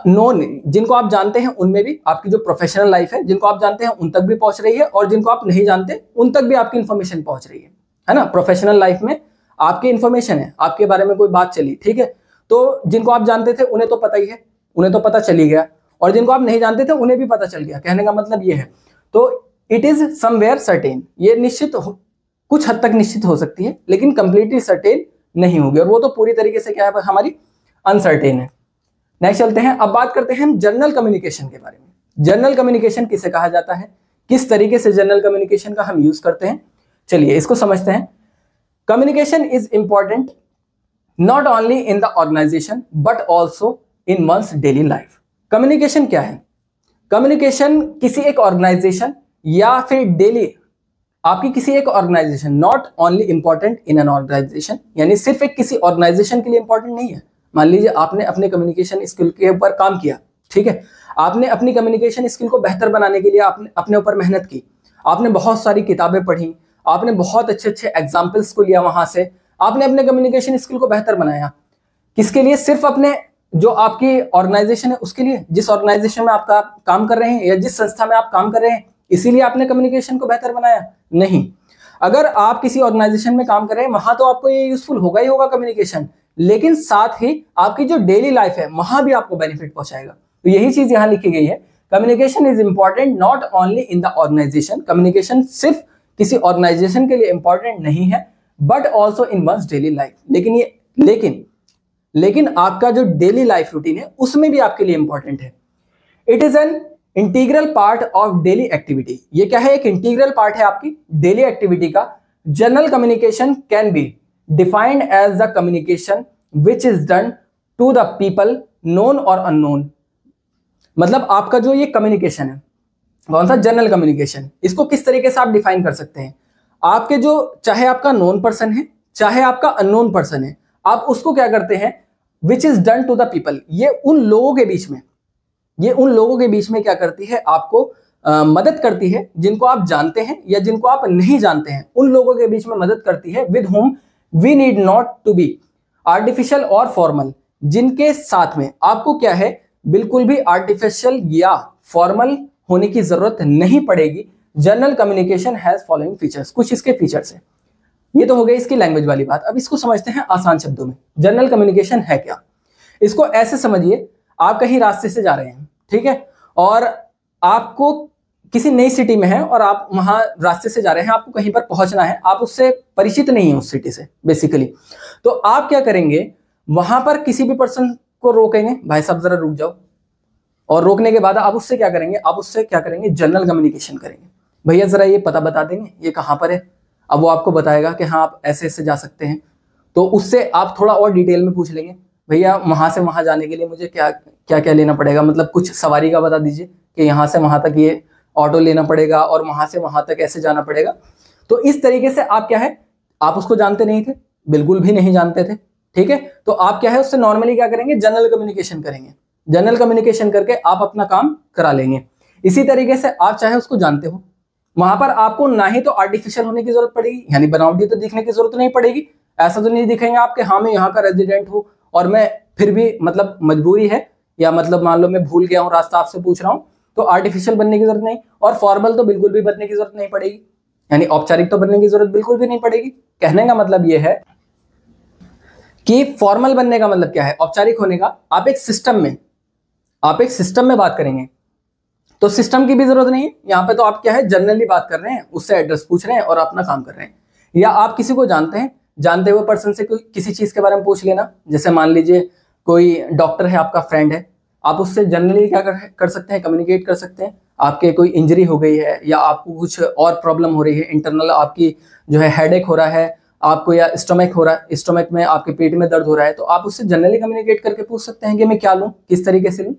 S1: नोन, जिनको आप जानते हैं उनमें भी, आपकी जो प्रोफेशनल लाइफ है जिनको आप जानते हैं उन तक भी पहुंच रही है, और जिनको आप नहीं जानते उन तक भी आपकी इंफॉर्मेशन पहुंच रही है ना। प्रोफेशनल लाइफ में आपकी इंफॉर्मेशन है, आपके बारे में कोई बात चली, ठीक है, तो जिनको आप जानते थे उन्हें तो पता ही है, उन्हें तो पता चली गया, और जिनको आप नहीं जानते थे उन्हें भी पता चल गया। कहने का मतलब ये है। तो इट इज समवेयर सर्टेन, ये निश्चित कुछ हद तक निश्चित हो सकती है, लेकिन कंप्लीटली सर्टेन नहीं होगी, और वो तो पूरी तरीके से क्या है, हमारी अनसर्टेन है। नेक्स्ट चलते हैं। अब बात करते हैं हम जनरल कम्युनिकेशन के बारे में। जनरल कम्युनिकेशन किसे कहा जाता है, किस तरीके से जनरल कम्युनिकेशन का हम यूज करते हैं, चलिए इसको समझते हैं। Communication is important not only in the organization but also in one's daily life. Communication क्या है, कम्युनिकेशन किसी एक ऑर्गेनाइजेशन या फिर डेली आपकी किसी एक organization, not only important in an organization, यानी सिर्फ एक किसी ऑर्गेनाइजेशन के लिए इंपॉर्टेंट नहीं है। मान लीजिए आपने अपने कम्युनिकेशन स्किल के ऊपर काम किया, ठीक है, आपने अपनी कम्युनिकेशन स्किल को बेहतर बनाने के लिए आपने अपने ऊपर मेहनत की, आपने बहुत सारी किताबें पढ़ी, आपने बहुत अच्छे अच्छे एग्जाम्पल्स को लिया, वहां से आपने अपने कम्युनिकेशन स्किल को बेहतर बनाया। किसके लिए, सिर्फ अपने जो आपकी ऑर्गेनाइजेशन है उसके लिए, जिस ऑर्गेनाइजेशन में आप काम कर रहे हैं या जिस संस्था में आप काम कर रहे हैं, इसीलिए आपने कम्युनिकेशन को बेहतर बनाया, नहीं। अगर आप किसी ऑर्गेनाइजेशन में काम कर रहे हैं, वहां तो आपको ये यूजफुल होगा ही होगा कम्युनिकेशन, लेकिन साथ ही आपकी जो डेली लाइफ है वहां भी आपको बेनिफिट पहुंचाएगा। तो यही चीज यहां लिखी गई है, communication is important not only in the organization. Communication सिर्फ किसी ऑर्गेनाइजेशन के लिए इंपॉर्टेंट नहीं है, but also in one's daily life. लेकिन आपका जो डेली लाइफ रूटीन है उसमें भी आपके लिए इंपॉर्टेंट है। It is an integral part of daily activity. ये क्या है, एक इंटीग्रल पार्ट है आपकी डेली एक्टिविटी का। General communication can be defined as the communication which is done to the people known और अननोन। मतलब आपका जो ये कम्युनिकेशन है, कौन सा, जनरल कम्युनिकेशन, इसको किस तरीके से आप डिफाइन कर सकते हैं। आपके जो, चाहे आपका नोन पर्सन है चाहे आपका अननोन पर्सन है, आप उसको क्या करते हैं, which is done to the people, ये उन लोगों के बीच में क्या करती है, आपको मदद करती है, जिनको आप जानते हैं या जिनको आप नहीं जानते हैं, उन लोगों के बीच में मदद करती है। With whom we need not to be artificial और फॉर्मल, जिनके साथ में आपको क्या है, बिल्कुल भी आर्टिफिशियल या फॉर्मल होने की जरूरत नहीं पड़ेगी। General communication has following features, कुछ इसके फीचर्स हैं। ये तो हो गई इसकी लैंग्वेज वाली बात। अब इसको समझते हैं आसान शब्दों में, जनरल कम्युनिकेशन है क्या। इसको ऐसे समझिए, आप कहीं रास्ते से जा रहे हैं, ठीक है, और आपको किसी नई सिटी में है और आप वहां रास्ते से जा रहे हैं, आपको कहीं पर पहुंचना है, आप उससे परिचित नहीं है उस सिटी से बेसिकली। तो आप क्या करेंगे, वहां पर किसी भी पर्सन को रोकेंगे, भाई साहब जरा रुक जाओ, और रोकने के बाद आप उससे क्या करेंगे, जनरल कम्युनिकेशन करेंगे। भैया जरा ये पता बता देंगे ये कहां पर है, अब वो आपको बताएगा कि हाँ आप ऐसे ऐसे जा सकते हैं, तो उससे आप थोड़ा और डिटेल में पूछ लेंगे, भैया वहाँ से वहाँ जाने के लिए मुझे क्या क्या क्या लेना पड़ेगा, मतलब कुछ सवारी का बता दीजिए कि यहाँ से वहाँ तक ये ऑटो लेना पड़ेगा और वहाँ से वहाँ तक ऐसे जाना पड़ेगा। तो इस तरीके से आप क्या है, आप उसको जानते नहीं थे, बिल्कुल भी नहीं जानते थे, ठीक है, तो आप क्या है उससे नॉर्मली क्या करेंगे, जनरल कम्युनिकेशन करेंगे। जनरल कम्युनिकेशन करके आप अपना काम करा लेंगे। इसी तरीके से आप चाहे उसको जानते हो, वहां पर आपको ना ही तो आर्टिफिशियल होने की जरूरत पड़ेगी, यानी बनावटी तो दिखने की जरूरत नहीं पड़ेगी। ऐसा तो नहीं दिखेंगे आप कि हाँ मैं यहाँ का रेजिडेंट हूँ और मैं फिर भी मतलब मजबूरी है, या मतलब मान लो मैं भूल गया हूँ रास्ता आपसे पूछ रहा हूँ, तो आर्टिफिशियल बनने की जरूरत नहीं। और फॉर्मल तो बिल्कुल भी बनने की जरूरत नहीं पड़ेगी, यानी औपचारिक तो बनने की जरूरत बिल्कुल भी नहीं पड़ेगी। कहने का मतलब यह है कि फॉर्मल बनने का मतलब क्या है, औपचारिक होने का, आप एक सिस्टम में बात करेंगे, तो सिस्टम की भी जरूरत नहीं है। यहाँ पे तो आप क्या है जनरली बात कर रहे हैं, उससे एड्रेस पूछ रहे हैं और अपना काम कर रहे हैं। या आप किसी को जानते हैं, जानते हुए पर्सन से कोई किसी चीज के बारे में पूछ लेना, जैसे मान लीजिए कोई डॉक्टर है, आपका फ्रेंड है, आप उससे जनरली क्या कर सकते हैं, कम्युनिकेट कर सकते हैं। आपके कोई इंजरी हो गई है या आपको कुछ और प्रॉब्लम हो रही है, इंटरनल आपकी जो है हेडेक हो रहा है आपको, या स्टमक हो रहा है, स्टमक में आपके पेट में दर्द हो रहा है, तो आप उससे जनरली कम्युनिकेट करके पूछ सकते हैं कि मैं क्या लूँ, किस तरीके से लूँ।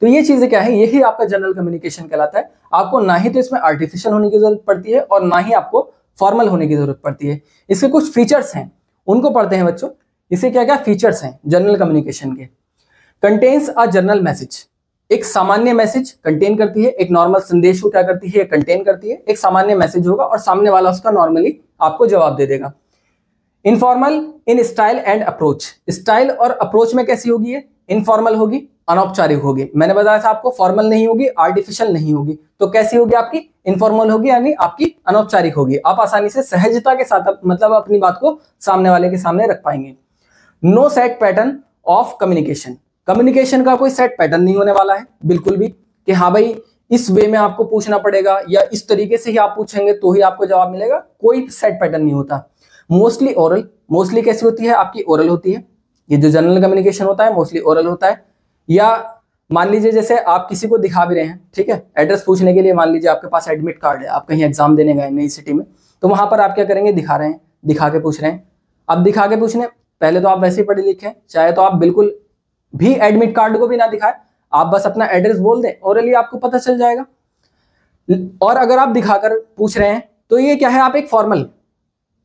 S1: तो ये चीजें क्या है, यही आपका जनरल कम्युनिकेशन कहलाता है। आपको ना ही तो इसमें आर्टिफिशियल होने की जरूरत पड़ती है और ना ही आपको फॉर्मल होने की जरूरत पड़ती है। इसके कुछ फीचर्स हैं, उनको पढ़ते हैं बच्चों। इसके क्या क्या फीचर्स हैं जनरल कम्युनिकेशन के। कंटेन्स अ जनरल मैसेज, एक सामान्य मैसेज कंटेन करती है, एक नॉर्मल संदेश को क्या करती है, कंटेन करती है। एक सामान्य मैसेज होगा और सामने वाला उसका नॉर्मली आपको जवाब दे देगा। Informal in style and approach, style और अप्रोच में कैसी होगी ये, इनफॉर्मल होगी, अनौपचारिक होगी। मैंने बताया था आपको फॉर्मल नहीं होगी, आर्टिफिशियल नहीं होगी, तो कैसी होगी आपकी, इनफॉर्मल होगी, यानी आपकी अनौपचारिक होगी। आप आसानी से सहजता के साथ मतलब अपनी बात को सामने वाले के सामने रख पाएंगे। No set pattern of communication, communication का कोई सेट पैटर्न नहीं होने वाला है बिल्कुल भी, कि हाँ भाई इस वे में आपको पूछना पड़ेगा या इस तरीके से ही आप पूछेंगे तो ही आपको जवाब मिलेगा, कोई सेट पैटर्न नहीं होता। मोस्टली ओरल, मोस्टली कैसी होती है आपकी, ओरल होती है। ये जो जनरल कम्युनिकेशन होता है मोस्टली ओरल होता है। या मान लीजिए जैसे आप किसी को दिखा भी रहे हैं, ठीक है, एड्रेस पूछने के लिए, मान लीजिए आपके पास एडमिट कार्ड है, आप कहीं एग्जाम देने गए नई सिटी में, तो वहां पर आप क्या करेंगे, दिखा रहे हैं, दिखा के पूछ रहे हैं। अब दिखा के पूछने पहले तो आप वैसे ही पढ़े लिखे हैं, चाहे तो आप बिल्कुल भी एडमिट कार्ड को भी ना दिखाए, आप बस अपना एड्रेस बोल दें, ओरली आपको पता चल जाएगा। और अगर आप दिखाकर पूछ रहे हैं तो ये क्या है, आप एक फॉर्मल,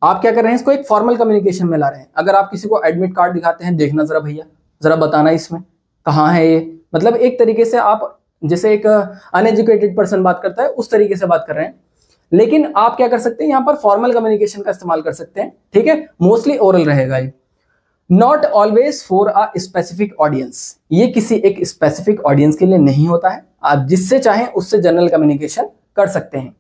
S1: आप क्या कर रहे हैं, इसको एक फॉर्मल कम्युनिकेशन में ला रहे हैं। अगर आप किसी को एडमिट कार्ड दिखाते हैं, देखना जरा भैया, जरा बताना इसमें कहाँ है ये, मतलब एक तरीके से आप जैसे एक अनएजुकेटेड पर्सन बात करता है उस तरीके से बात कर रहे हैं। लेकिन आप क्या कर सकते हैं, यहाँ पर फॉर्मल कम्युनिकेशन का इस्तेमाल कर सकते हैं, ठीक है, मोस्टली ओरल रहेगा ये। Not always for a specific audience, ये किसी एक स्पेसिफिक ऑडियंस के लिए नहीं होता है, आप जिससे चाहें उससे जनरल कम्युनिकेशन कर सकते हैं।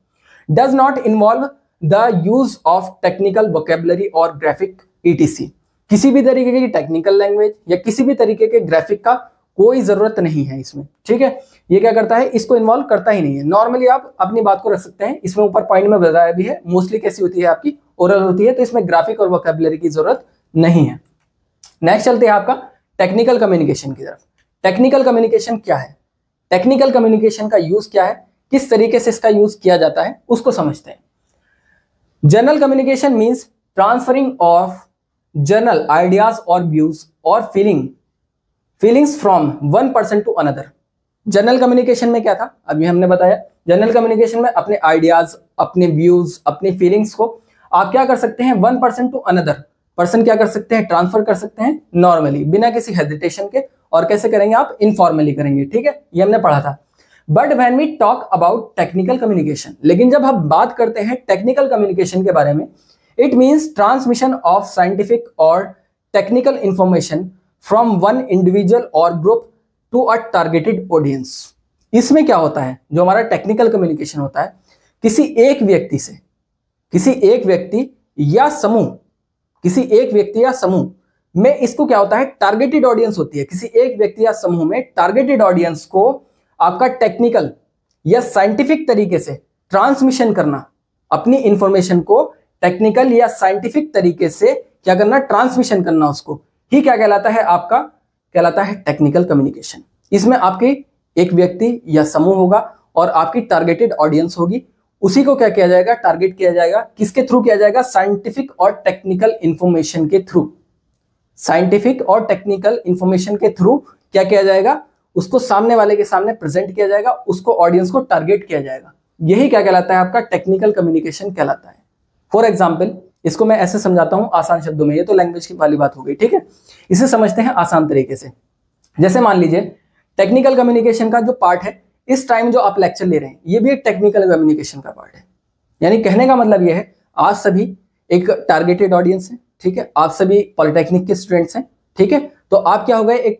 S1: Does not involve the use of technical vocabulary और ग्राफिक ETC, किसी भी तरीके की टेक्निकल लैंग्वेज या किसी भी तरीके के ग्राफिक का कोई जरूरत नहीं है इसमें, ठीक है। ये क्या करता है, इसको इन्वॉल्व करता ही नहीं है। नॉर्मली आप अपनी बात को रख सकते हैं, इसमें ऊपर पॉइंट में बताया भी है, मोस्टली कैसी होती है आपकी, ओरल होती है, तो इसमें ग्राफिक और वोकेबलरी की जरूरत नहीं है। नेक्स्ट चलते हैं आपका टेक्निकल कम्युनिकेशन की तरफ। टेक्निकल कम्युनिकेशन क्या है, टेक्निकल कम्युनिकेशन का यूज क्या है, किस तरीके से इसका यूज किया जाता है, उसको समझते हैं। General communication means transferring of general ideas और व्यूज और feelings from one person to another. General communication में क्या था, अभी हमने बताया, जनरल कम्युनिकेशन में अपने आइडियाज, अपने व्यूज, अपनी फीलिंग्स को आप क्या कर सकते हैं, one person to another person क्या कर सकते हैं, ट्रांसफर कर सकते हैं नॉर्मली, बिना किसी हेजिटेशन के। और कैसे करेंगे आप, इनफॉर्मली करेंगे, ठीक है, ये हमने पढ़ा था। But when we talk about technical communication, लेकिन जब हम बात करते हैं टेक्निकल कम्युनिकेशन के बारे में, it means transmission of scientific और technical information from one individual और group to a targeted audience. इसमें क्या होता है, जो हमारा टेक्निकल कम्युनिकेशन होता है, किसी एक व्यक्ति से, किसी एक व्यक्ति या समूह, किसी एक व्यक्ति या समूह में, इसको क्या होता है, टारगेटेड ऑडियंस होती है। किसी एक व्यक्ति या समूह में टारगेटेड ऑडियंस को आपका टेक्निकल या साइंटिफिक तरीके से ट्रांसमिशन करना, अपनी इंफॉर्मेशन को टेक्निकल या साइंटिफिक तरीके से क्या करना, ट्रांसमिशन करना, उसको ही क्या कहलाता है, आपका कहलाता है टेक्निकल कम्युनिकेशन। इसमें आपके एक व्यक्ति या समूह होगा और आपकी टारगेटेड ऑडियंस होगी, उसी को क्या किया जाएगा, टारगेट किया जाएगा। किसके थ्रू किया जाएगा, साइंटिफिक और टेक्निकल इंफॉर्मेशन के थ्रू। साइंटिफिक और टेक्निकल इंफॉर्मेशन के थ्रू क्या किया जाएगा, उसको सामने वाले के सामने प्रेजेंट किया जाएगा, उसको ऑडियंस को टारगेट किया जाएगा। यही क्या कहलाता है, आपका टेक्निकल कम्युनिकेशन कहलाता है। फॉर एग्जाम्पल, इसको मैं ऐसे समझाता हूं आसान शब्दों में, ये तो लैंग्वेज की वाली बात हो गई, ठीक है। इसे समझते हैं आसान तरीके से। जैसे मान लीजिए टेक्निकल कम्युनिकेशन का जो पार्ट है, इस टाइम जो आप लेक्चर ले रहे हैं, ये भी एक टेक्निकल कम्युनिकेशन का पार्ट है। यानी कहने का मतलब ये है, आप सभी एक टारगेटेड ऑडियंस है, ठीक है। आप सभी पॉलिटेक्निक के स्टूडेंट्स हैं, ठीक है। तो आप क्या हो गए, एक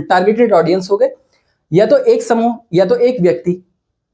S1: टारगेटेड ऑडियंस हो गए। या तो एक समूह, या तो एक व्यक्ति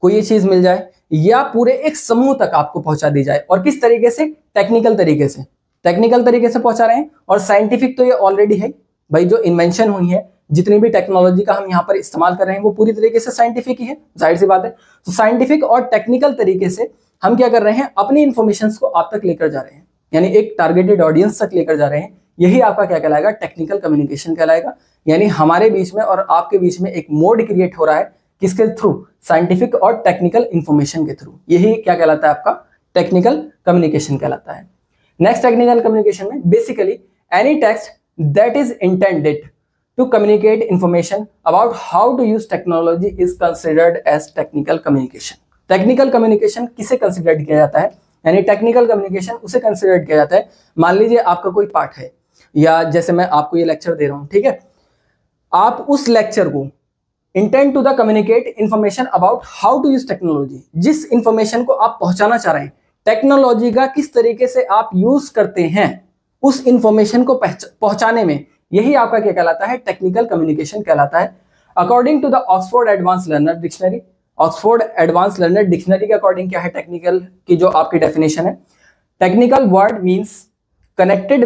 S1: को ये चीज मिल जाए, या पूरे एक समूह तक आपको पहुंचा दी जाए। और किस तरीके से, टेक्निकल तरीके से। टेक्निकल तरीके से पहुंचा रहे हैं। और साइंटिफिक तो ये ऑलरेडी है भाई, जो इन्वेंशन हुई है, जितनी भी टेक्नोलॉजी का हम यहाँ पर इस्तेमाल कर रहे हैं, वो पूरी तरीके से साइंटिफिक ही है, जाहिर सी बात है। तो साइंटिफिक और टेक्निकल तरीके से हम क्या कर रहे हैं, अपनी इंफॉर्मेशन को आप तक लेकर जा रहे हैं, यानी एक टारगेटेड ऑडियंस तक लेकर जा रहे हैं। यही आपका क्या कहलाएगा, टेक्निकल कम्युनिकेशन कहलाएगा। यानी हमारे बीच में और आपके बीच में एक मोड क्रिएट हो रहा है, किसके थ्रू, साइंटिफिक और टेक्निकल इंफॉर्मेशन के थ्रू। यही क्या कहलाता है, आपका टेक्निकल कम्युनिकेशन कहलाता है। नेक्स्ट, टेक्निकल कम्युनिकेशन में basically any text that is intended to communicate information about how to use technology is considered as technical communication. Technical communication किसे considered किया जाता है, यानी technical communication उसे considered किया जाता है। मान लीजिए आपका कोई पार्ट है, या जैसे मैं आपको ये लेक्चर दे रहा हूं, ठीक है। आप उस लेक्चर को intend to the communicate information about how to use technology, जिस इंफॉर्मेशन को आप पहुंचाना चाह रहे हैं, टेक्नोलॉजी का किस तरीके से आप यूज करते हैं, उस इंफॉर्मेशन को पहुंचाने में, यही आपका क्या कहलाता है, टेक्निकल कम्युनिकेशन कहलाता है। According to the Oxford advance learner dictionary, Oxford advance learner dictionary के अकॉर्डिंग क्या है टेक्निकल की जो आपकी डेफिनेशन है, technical word means connected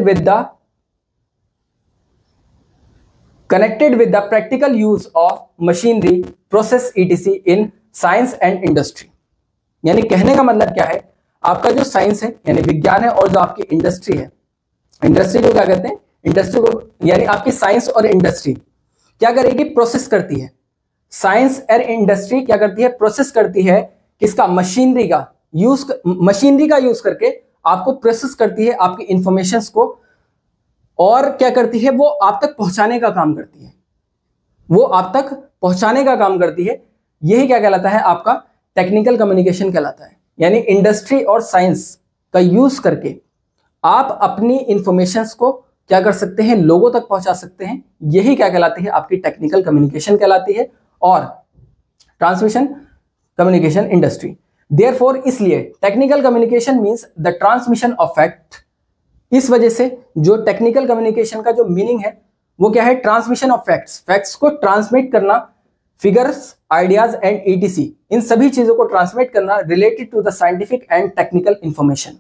S1: with the practical use of machinery, process etc in science and industry. यानी कहने का मतलब क्या है, आपका जो साइंस है यानी विज्ञान है, और जो आपकी इंडस्ट्री है, इंडस्ट्री को क्या कहते हैं, इंडस्ट्री को, यानी आपकी साइंस और इंडस्ट्री क्या करेगी, प्रोसेस करती है। साइंस और इंडस्ट्री क्या करती है, प्रोसेस करती है, किसका, मशीनरी का यूज करके आपको प्रोसेस करती है, आपकी इंफॉर्मेशंस को, और क्या करती है, वो आप तक पहुंचाने का काम करती है, यही क्या कहलाता है, आपका टेक्निकल कम्युनिकेशन कहलाता है। यानी इंडस्ट्री और साइंस का यूज करके आप अपनी इंफॉर्मेशंस को क्या कर सकते हैं, लोगों तक पहुंचा सकते हैं। यही क्या कहलाती है, आपकी टेक्निकल कम्युनिकेशन कहलाती है। और ट्रांसमिशन कम्युनिकेशन इंडस्ट्री, देयरफॉर इसलिए technical communication means the transmission of fact. इस वजह से जो टेक्निकल कम्युनिकेशन का जो मीनिंग है वो क्या है, ट्रांसमिशन ऑफ फैक्ट्स को ट्रांसमिट करना, फिगर्स, आइडियाज एंड etc, इन सभी चीजों को ट्रांसमिट करना related to the scientific and technical information.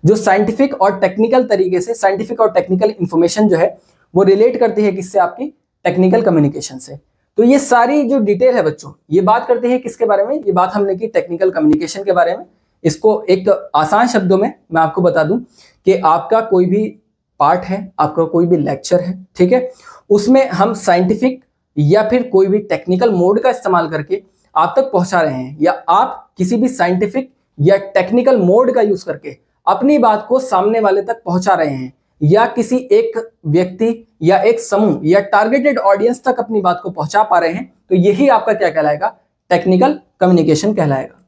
S1: जो साइंटिफिक और टेक्निकल तरीके से, साइंटिफिक और टेक्निकल इंफॉर्मेशन जो है वो रिलेट करती है किससे, आपकी टेक्निकल कम्युनिकेशन से। तो ये सारी जो डिटेल है बच्चों, ये बात करते हैं किसके बारे में, ये बात हमने की टेक्निकल कम्युनिकेशन के बारे में। इसको एक आसान शब्दों में मैं आपको बता दूं कि आपका कोई भी पार्ट है, आपका कोई भी लेक्चर है, ठीक है, उसमें हम साइंटिफिक या फिर कोई भी टेक्निकल मोड का इस्तेमाल करके आप तक पहुंचा रहे हैं, या आप किसी भी साइंटिफिक या टेक्निकल मोड का यूज करके अपनी बात को सामने वाले तक पहुंचा रहे हैं, या किसी एक व्यक्ति या एक समूह या टारगेटेड ऑडियंस तक अपनी बात को पहुंचा पा रहे हैं, तो यही आपका क्या कहलाएगा, टेक्निकल कम्युनिकेशन कहलाएगा।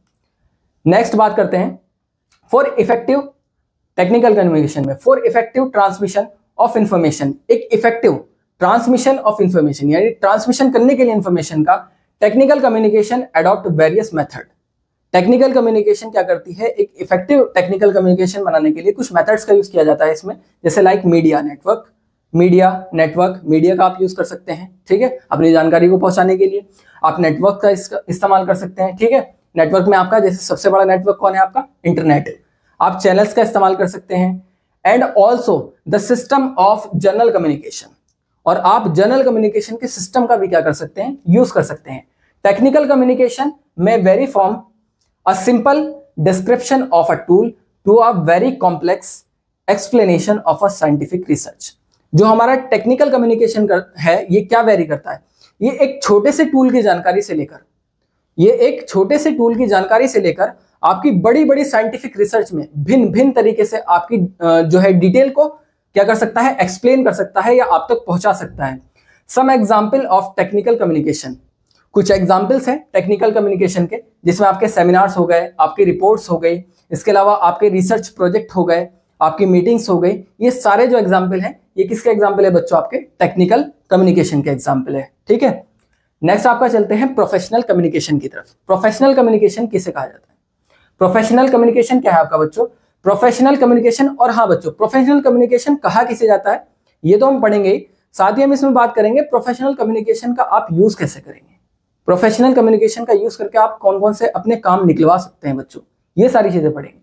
S1: नेक्स्ट बात करते हैं फॉर इफेक्टिव टेक्निकल कम्युनिकेशन में, for effective transmission of information. एक इफेक्टिव ट्रांसमिशन ऑफ इंफॉर्मेशन, यानी ट्रांसमिशन करने के लिए इंफॉर्मेशन का, technical communication adopt various method. Technical communication क्या करती है, एक इफेक्टिव टेक्निकल कम्युनिकेशन बनाने के लिए कुछ मेथड्स का यूज किया जाता है इसमें, जैसे लाइक मीडिया का आप यूज कर सकते हैं, ठीक है, अपनी जानकारी को पहुंचाने के लिए। आप नेटवर्क का इस्तेमाल कर सकते हैं, ठीक है। नेटवर्क में आपका जैसे सबसे बड़ा नेटवर्क कौन है, आपका इंटरनेट। आप चैनल्स का इस्तेमाल कर सकते हैं, and also the system of general communication, और आप जनरल कम्युनिकेशन के सिस्टम का भी क्या कर सकते हैं, यूज कर सकते हैं। टेक्निकल कम्युनिकेशन में very from a simple description of a tool to a very complex explanation of a scientific research। जो हमारा टेक्निकल कम्युनिकेशन है, ये क्या वेरी करता है, ये एक छोटे से टूल की जानकारी से लेकर आपकी बड़ी बड़ी साइंटिफिक रिसर्च में भिन्न भिन्न तरीके से आपकी जो है डिटेल को क्या कर सकता है, एक्सप्लेन कर सकता है या आप तक पहुंचा सकता है। Some example of technical communication, कुछ एग्जाम्पल्स हैं टेक्निकल कम्युनिकेशन के, जिसमें आपके सेमिनार्स हो गए, आपकी रिपोर्ट्स हो गई, इसके अलावा आपके रिसर्च प्रोजेक्ट हो गए, आपकी मीटिंग्स हो गई। ये सारे जो एग्जाम्पल हैं ये किसके एग्जाम्पल है बच्चों, आपके टेक्निकल कम्युनिकेशन के एग्जाम्पल है। ठीक है, नेक्स्ट आपका चलते हैं प्रोफेशनल कम्युनिकेशन की तरफ। प्रोफेशनल कम्युनिकेशन किसे कहा जाता है? प्रोफेशनल कम्युनिकेशन क्या है आपका बच्चों? प्रोफेशनल कम्युनिकेशन, और हाँ बच्चों प्रोफेशनल कम्युनिकेशन कहा किसे जाता है ये तो हम पढ़ेंगे ही, साथ ही हम इसमें बात करेंगे प्रोफेशनल कम्युनिकेशन का आप यूज कैसे करेंगे, प्रोफेशनल कम्युनिकेशन का यूज करके आप कौन कौन से अपने काम निकलवा सकते हैं बच्चों, ये सारी चीजें पढ़ेंगे।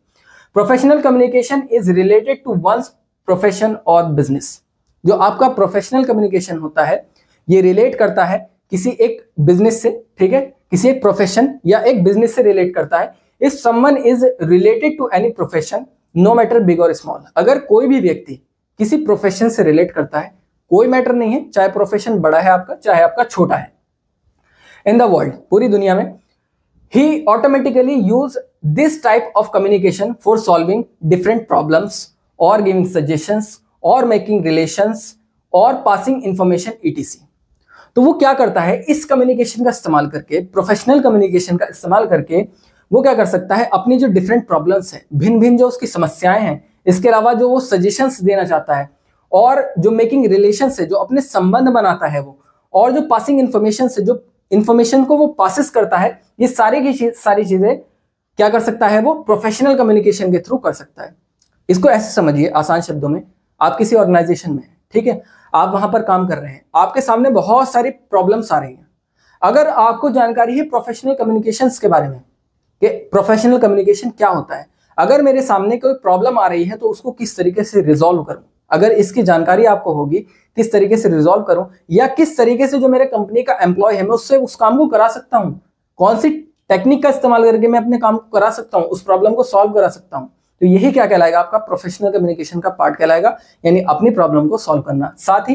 S1: Professional communication is related to one's profession और बिजनेस। जो आपका प्रोफेशनल कम्युनिकेशन होता है ये रिलेट करता है किसी एक बिजनेस से, ठीक है, किसी एक प्रोफेशन या एक बिजनेस से रिलेट करता है। If someone is related to any profession no matter big और स्मॉल, अगर कोई भी व्यक्ति किसी प्रोफेशन से रिलेट करता है, कोई मैटर नहीं है चाहे प्रोफेशन बड़ा है आपका चाहे आपका छोटा है, इन द वर्ल्ड, पूरी दुनिया में, he automatically use this type of communication for solving different problems or giving suggestions or making relations or passing information etc। तो वो क्या करता है, इस कम्युनिकेशन का इस्तेमाल करके, प्रोफेशनल कम्युनिकेशन का इस्तेमाल करके वो क्या कर सकता है, अपनी जो डिफरेंट प्रॉब्लम्स हैं, भिन्न भिन्न जो उसकी समस्याएं हैं, इसके अलावा जो वो सजेशंस देना चाहता है, और जो मेकिंग रिलेशंस है, जो अपने संबंध बनाता है वो, और जो पासिंग इंफॉर्मेशन से जो इंफॉर्मेशन को वो पासिस करता है, ये सारी चीजें क्या कर सकता है, वो प्रोफेशनल कम्युनिकेशन के थ्रू कर सकता है। इसको ऐसे समझिए आसान शब्दों में, आप किसी ऑर्गेनाइजेशन में हैं, ठीक है, आप वहां पर काम कर रहे हैं, आपके सामने बहुत सारी प्रॉब्लम्स आ रही हैं। अगर आपको जानकारी है प्रोफेशनल कम्युनिकेशंस के बारे में कि प्रोफेशनल कम्युनिकेशन क्या होता है, अगर मेरे सामने कोई प्रॉब्लम आ रही है तो उसको किस तरीके से रिजॉल्व करूं, अगर इसकी जानकारी आपको होगी किस तरीके से रिजॉल्व करूं, या किस तरीके से जो मेरे कंपनी का एम्प्लॉय है मैं उससे उस काम को करा सकता हूं, कौन सी टेक्निक का इस्तेमाल करके मैं अपने काम को करा सकता हूं, उस प्रॉब्लम को सॉल्व करा सकता हूं, तो यही क्या कहलाएगा, आपका प्रोफेशनल कम्युनिकेशन का पार्ट कहलाएगा, यानी अपनी प्रॉब्लम को सॉल्व करना। साथ ही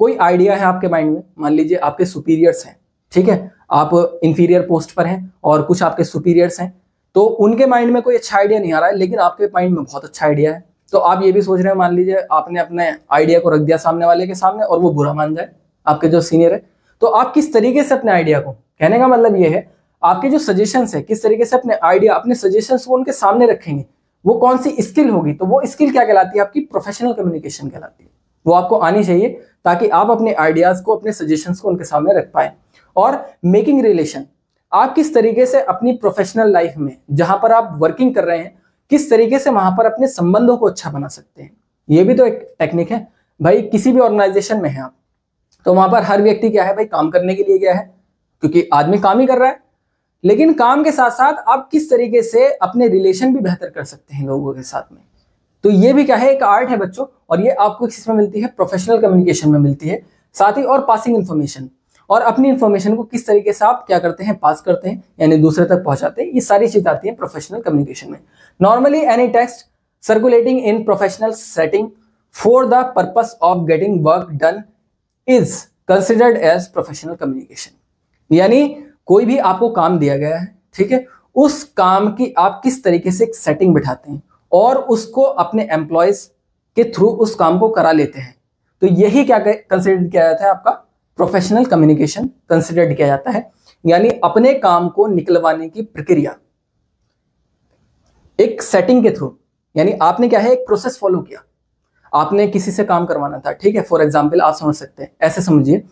S1: कोई आइडिया है आपके माइंड में, मान लीजिए आपके सुपीरियर्स हैं, ठीक है, आप इंफीरियर पोस्ट पर हैं और कुछ आपके सुपीरियर्स हैं, तो उनके माइंड में कोई अच्छा आइडिया नहीं आ रहा है, लेकिन आपके माइंड में बहुत अच्छा आइडिया है, तो आप ये भी सोच रहे हैं, मान लीजिए आपने अपने आइडिया को रख दिया सामने वाले के सामने और वो बुरा मान जाए, आपके जो सीनियर है, तो आप किस तरीके से अपने आइडिया को, कहने का मतलब ये है आपके जो सजेशंस है, किस तरीके से अपने आइडिया, अपने सजेशंस को उनके सामने रखेंगे, वो कौन सी स्किल होगी, तो वो स्किल क्या कहलाती है, आपकी प्रोफेशनल कम्युनिकेशन कहलाती है। वो आपको आनी चाहिए ताकि आप अपने आइडियाज को, अपने सजेशंस को उनके सामने रख पाए। और मेकिंग रिलेशन, आप किस तरीके से अपनी प्रोफेशनल लाइफ में जहां पर आप वर्किंग कर रहे हैं, किस तरीके से वहां पर अपने संबंधों को अच्छा बना सकते हैं, ये भी तो एक टेक्निक है भाई। किसी भी ऑर्गेनाइजेशन में है आप, तो वहां पर हर व्यक्ति क्या है भाई, काम करने के लिए गया है, क्योंकि आदमी काम ही कर रहा है, लेकिन काम के साथ साथ आप किस तरीके से अपने रिलेशन भी बेहतर कर सकते हैं लोगों के साथ में, तो ये भी क्या है, एक आर्ट है बच्चों, और ये आपको किसमें मिलती है, प्रोफेशनल कम्युनिकेशन में मिलती है। साथ ही और पासिंग इन्फॉर्मेशन, और अपनी इन्फॉर्मेशन को किस तरीके से आप क्या करते हैं, पास करते हैं, यानी दूसरे तक पहुंचाते हैं, ये सारी चीजें आती हैं प्रोफेशनल कम्युनिकेशन में। Normally any text circulating in professional setting for the purpose of getting work done is considered as professional communication, यानी कोई भी आपको काम दिया गया है, ठीक है, उस काम की आप किस तरीके से एक सेटिंग बिठाते हैं और उसको अपने एम्प्लॉयज के थ्रू उस काम को करा लेते हैं, तो यही क्या कंसिडर किया जाता है, आपका प्रोफेशनल कम्युनिकेशन कंसिडर किया जाता है, यानी अपने काम को निकलवाने की प्रक्रिया एक सेटिंग के थ्रू, यानी आपने क्या है, एक प्रोसेस फॉलो किया, आपने किसी से काम करवाना था, ठीक है, फॉर एग्जांपल आप समझ सकते हैं, ऐसे समझिए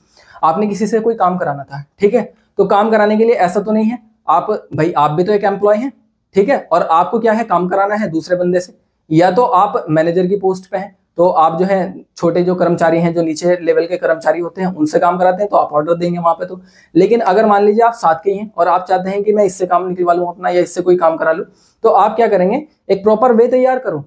S1: आपने किसी से कोई काम कराना था, ठीक है, तो काम कराने के लिए ऐसा तो नहीं है आप भाई, आप भी तो एक एम्प्लॉय हैं, ठीक है, और आपको क्या है, काम कराना है दूसरे बंदे से, या तो आप मैनेजर की पोस्ट पे हैं, तो आप जो है छोटे जो कर्मचारी हैं, जो नीचे लेवल के कर्मचारी होते हैं, उनसे काम कराते हैं, तो आप ऑर्डर देंगे वहां पे। तो लेकिन अगर मान लीजिए आप साथ के ही हैं और आप चाहते हैं कि मैं इससे काम निकलवा लूँ अपना, या इससे कोई काम करा लूँ, तो आप क्या करेंगे, एक प्रॉपर वे तैयार करो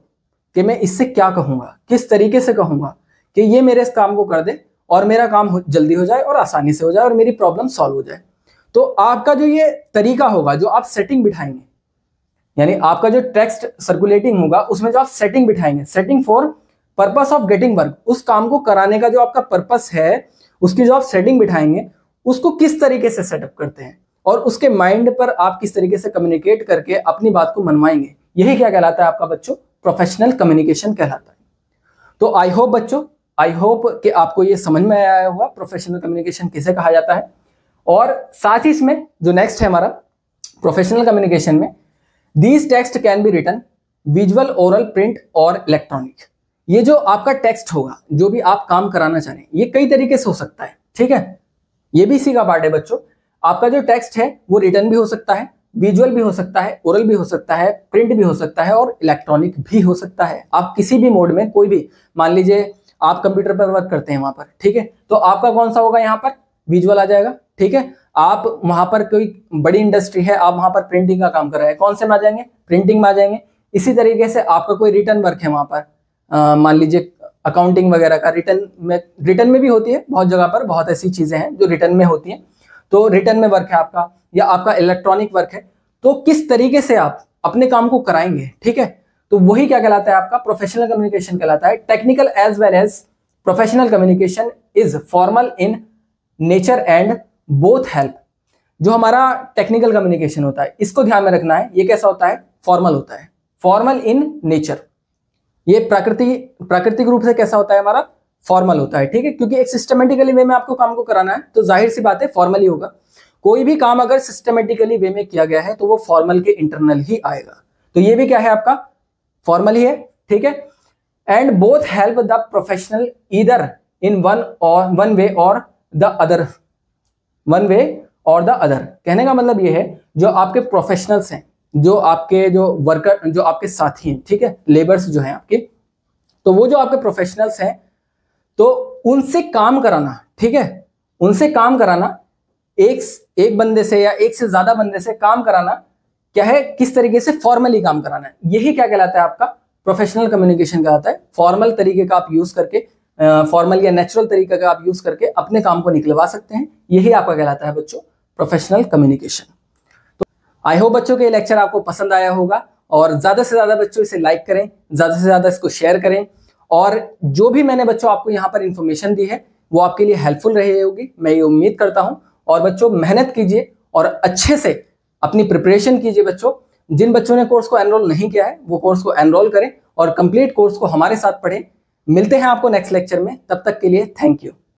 S1: कि मैं इससे क्या कहूंगा, किस तरीके से कहूंगा कि ये मेरे इस काम को कर दे और मेरा काम जल्दी हो जाए और आसानी से हो जाए और मेरी प्रॉब्लम सॉल्व हो जाए। तो आपका जो ये तरीका होगा, जो आप सेटिंग बिठाएंगे, यानी आपका जो टेक्स्ट सर्कुलेटिंग होगा उसमें जो आप सेटिंग बिठाएंगे, setting for purpose of getting work, उस काम को कराने का जो आपका पर्पस है उसकी जो आप सेटिंग बिठाएंगे, उसको किस तरीके से सेटअप करते हैं, और उसके माइंड पर आप किस तरीके से कम्युनिकेट करके अपनी बात को मनवाएंगे, यही क्या कहलाता है आपका बच्चों, प्रोफेशनल कम्युनिकेशन कहलाता है। तो आई होप बच्चों, आई होप कि आपको ये समझ में आया होगा प्रोफेशनल कम्युनिकेशन किसे कहा जाता है। और साथ ही इसमें जो नेक्स्ट है हमारा प्रोफेशनल कम्युनिकेशन में, these text can be written visual, oral, print और इलेक्ट्रॉनिक। ये जो आपका टेक्स्ट होगा, जो भी आप काम कराना चाह रहे हैं, ये कई तरीके से हो सकता है, ठीक है, ये भी इसी का पार्ट है बच्चों। आपका जो टेक्स्ट है वो रिटन भी हो सकता है, विजुअल भी हो सकता है, ओरल भी हो सकता है, प्रिंट भी हो सकता है और इलेक्ट्रॉनिक भी हो सकता है। आप किसी भी मोड में, कोई भी, मान लीजिए आप कंप्यूटर पर वर्क करते हैं वहां पर, ठीक है, तो आपका कौन सा होगा, यहाँ पर विजुअल आ जाएगा, ठीक है। आप वहां पर कोई बड़ी इंडस्ट्री है, आप वहां पर प्रिंटिंग का काम कर रहे हैं, कौन से में आ जाएंगे, प्रिंटिंग में आ जाएंगे। इसी तरीके से आपका कोई रिटर्न वर्क है वहां पर, मान लीजिए अकाउंटिंग वगैरह का, रिटर्न में भी होती है, बहुत जगह पर बहुत ऐसी चीजें हैं जो रिटर्न में होती हैं, तो रिटर्न में वर्क है आपका, या आपका इलेक्ट्रॉनिक वर्क है, तो किस तरीके से आप अपने काम को कराएंगे, ठीक है, तो वही क्या कहलाता है आपका प्रोफेशनल कम्युनिकेशन कहलाता है। Technical as well as professional communication is formal in nature and both help. जो हमारा टेक्निकल कम्युनिकेशन होता है, इसको ध्यान में रखना है, ये कैसा होता है, फॉर्मल होता है, फॉर्मल इन नेचर। ये प्राकृतिक रूप से कैसा होता है हमारा, फॉर्मल होता है, ठीक है, क्योंकि एक सिस्टमेटिकली वे में आपको काम को कराना है, तो जाहिर सी बात है फॉर्मली होगा। कोई भी काम अगर सिस्टमेटिकली वे में किया गया है तो वो फॉर्मल के इंटरनल ही आएगा, तो ये भी क्या है आपका, फॉर्मल ही है, ठीक है। And both help the professional either in one way और द अदर, वन वे और द अदर। कहने का मतलब ये है, जो आपके प्रोफेशनल्स हैं, जो आपके जो वर्कर, जो आपके साथी हैं, ठीक है, लेबर्स जो हैं आपके, तो वो जो आपके प्रोफेशनल्स हैं, तो उनसे काम कराना, ठीक है, उनसे काम कराना, एक बंदे से या एक से ज्यादा बंदे से काम कराना क्या है, किस तरीके से फॉर्मली काम कराना है, यही क्या कहलाता है आपका प्रोफेशनल कम्युनिकेशन कहलाता है। फॉर्मल तरीके का आप यूज करके, फॉर्मल या नेचुरल तरीके का आप यूज करके अपने काम को निकलवा सकते हैं, यही आपका कहलाता है बच्चों प्रोफेशनल कम्युनिकेशन। तो आई होप बच्चों के लेक्चर आपको पसंद आया होगा, और ज्यादा से ज्यादा बच्चों इसे लाइक करें, ज्यादा से ज्यादा इसको शेयर करें, और जो भी मैंने बच्चों आपको यहाँ पर इंफॉर्मेशन दी है वो आपके लिए हेल्पफुल रही होगी, मैं ये उम्मीद करता हूँ। और बच्चों मेहनत कीजिए और अच्छे से अपनी प्रिपरेशन कीजिए बच्चों। जिन बच्चों ने कोर्स को एनरोल नहीं किया है वो कोर्स को एनरोल करें और कंप्लीट कोर्स को हमारे साथ पढ़ें। मिलते हैं आपको नेक्स्ट लेक्चर में, तब तक के लिए थैंक यू।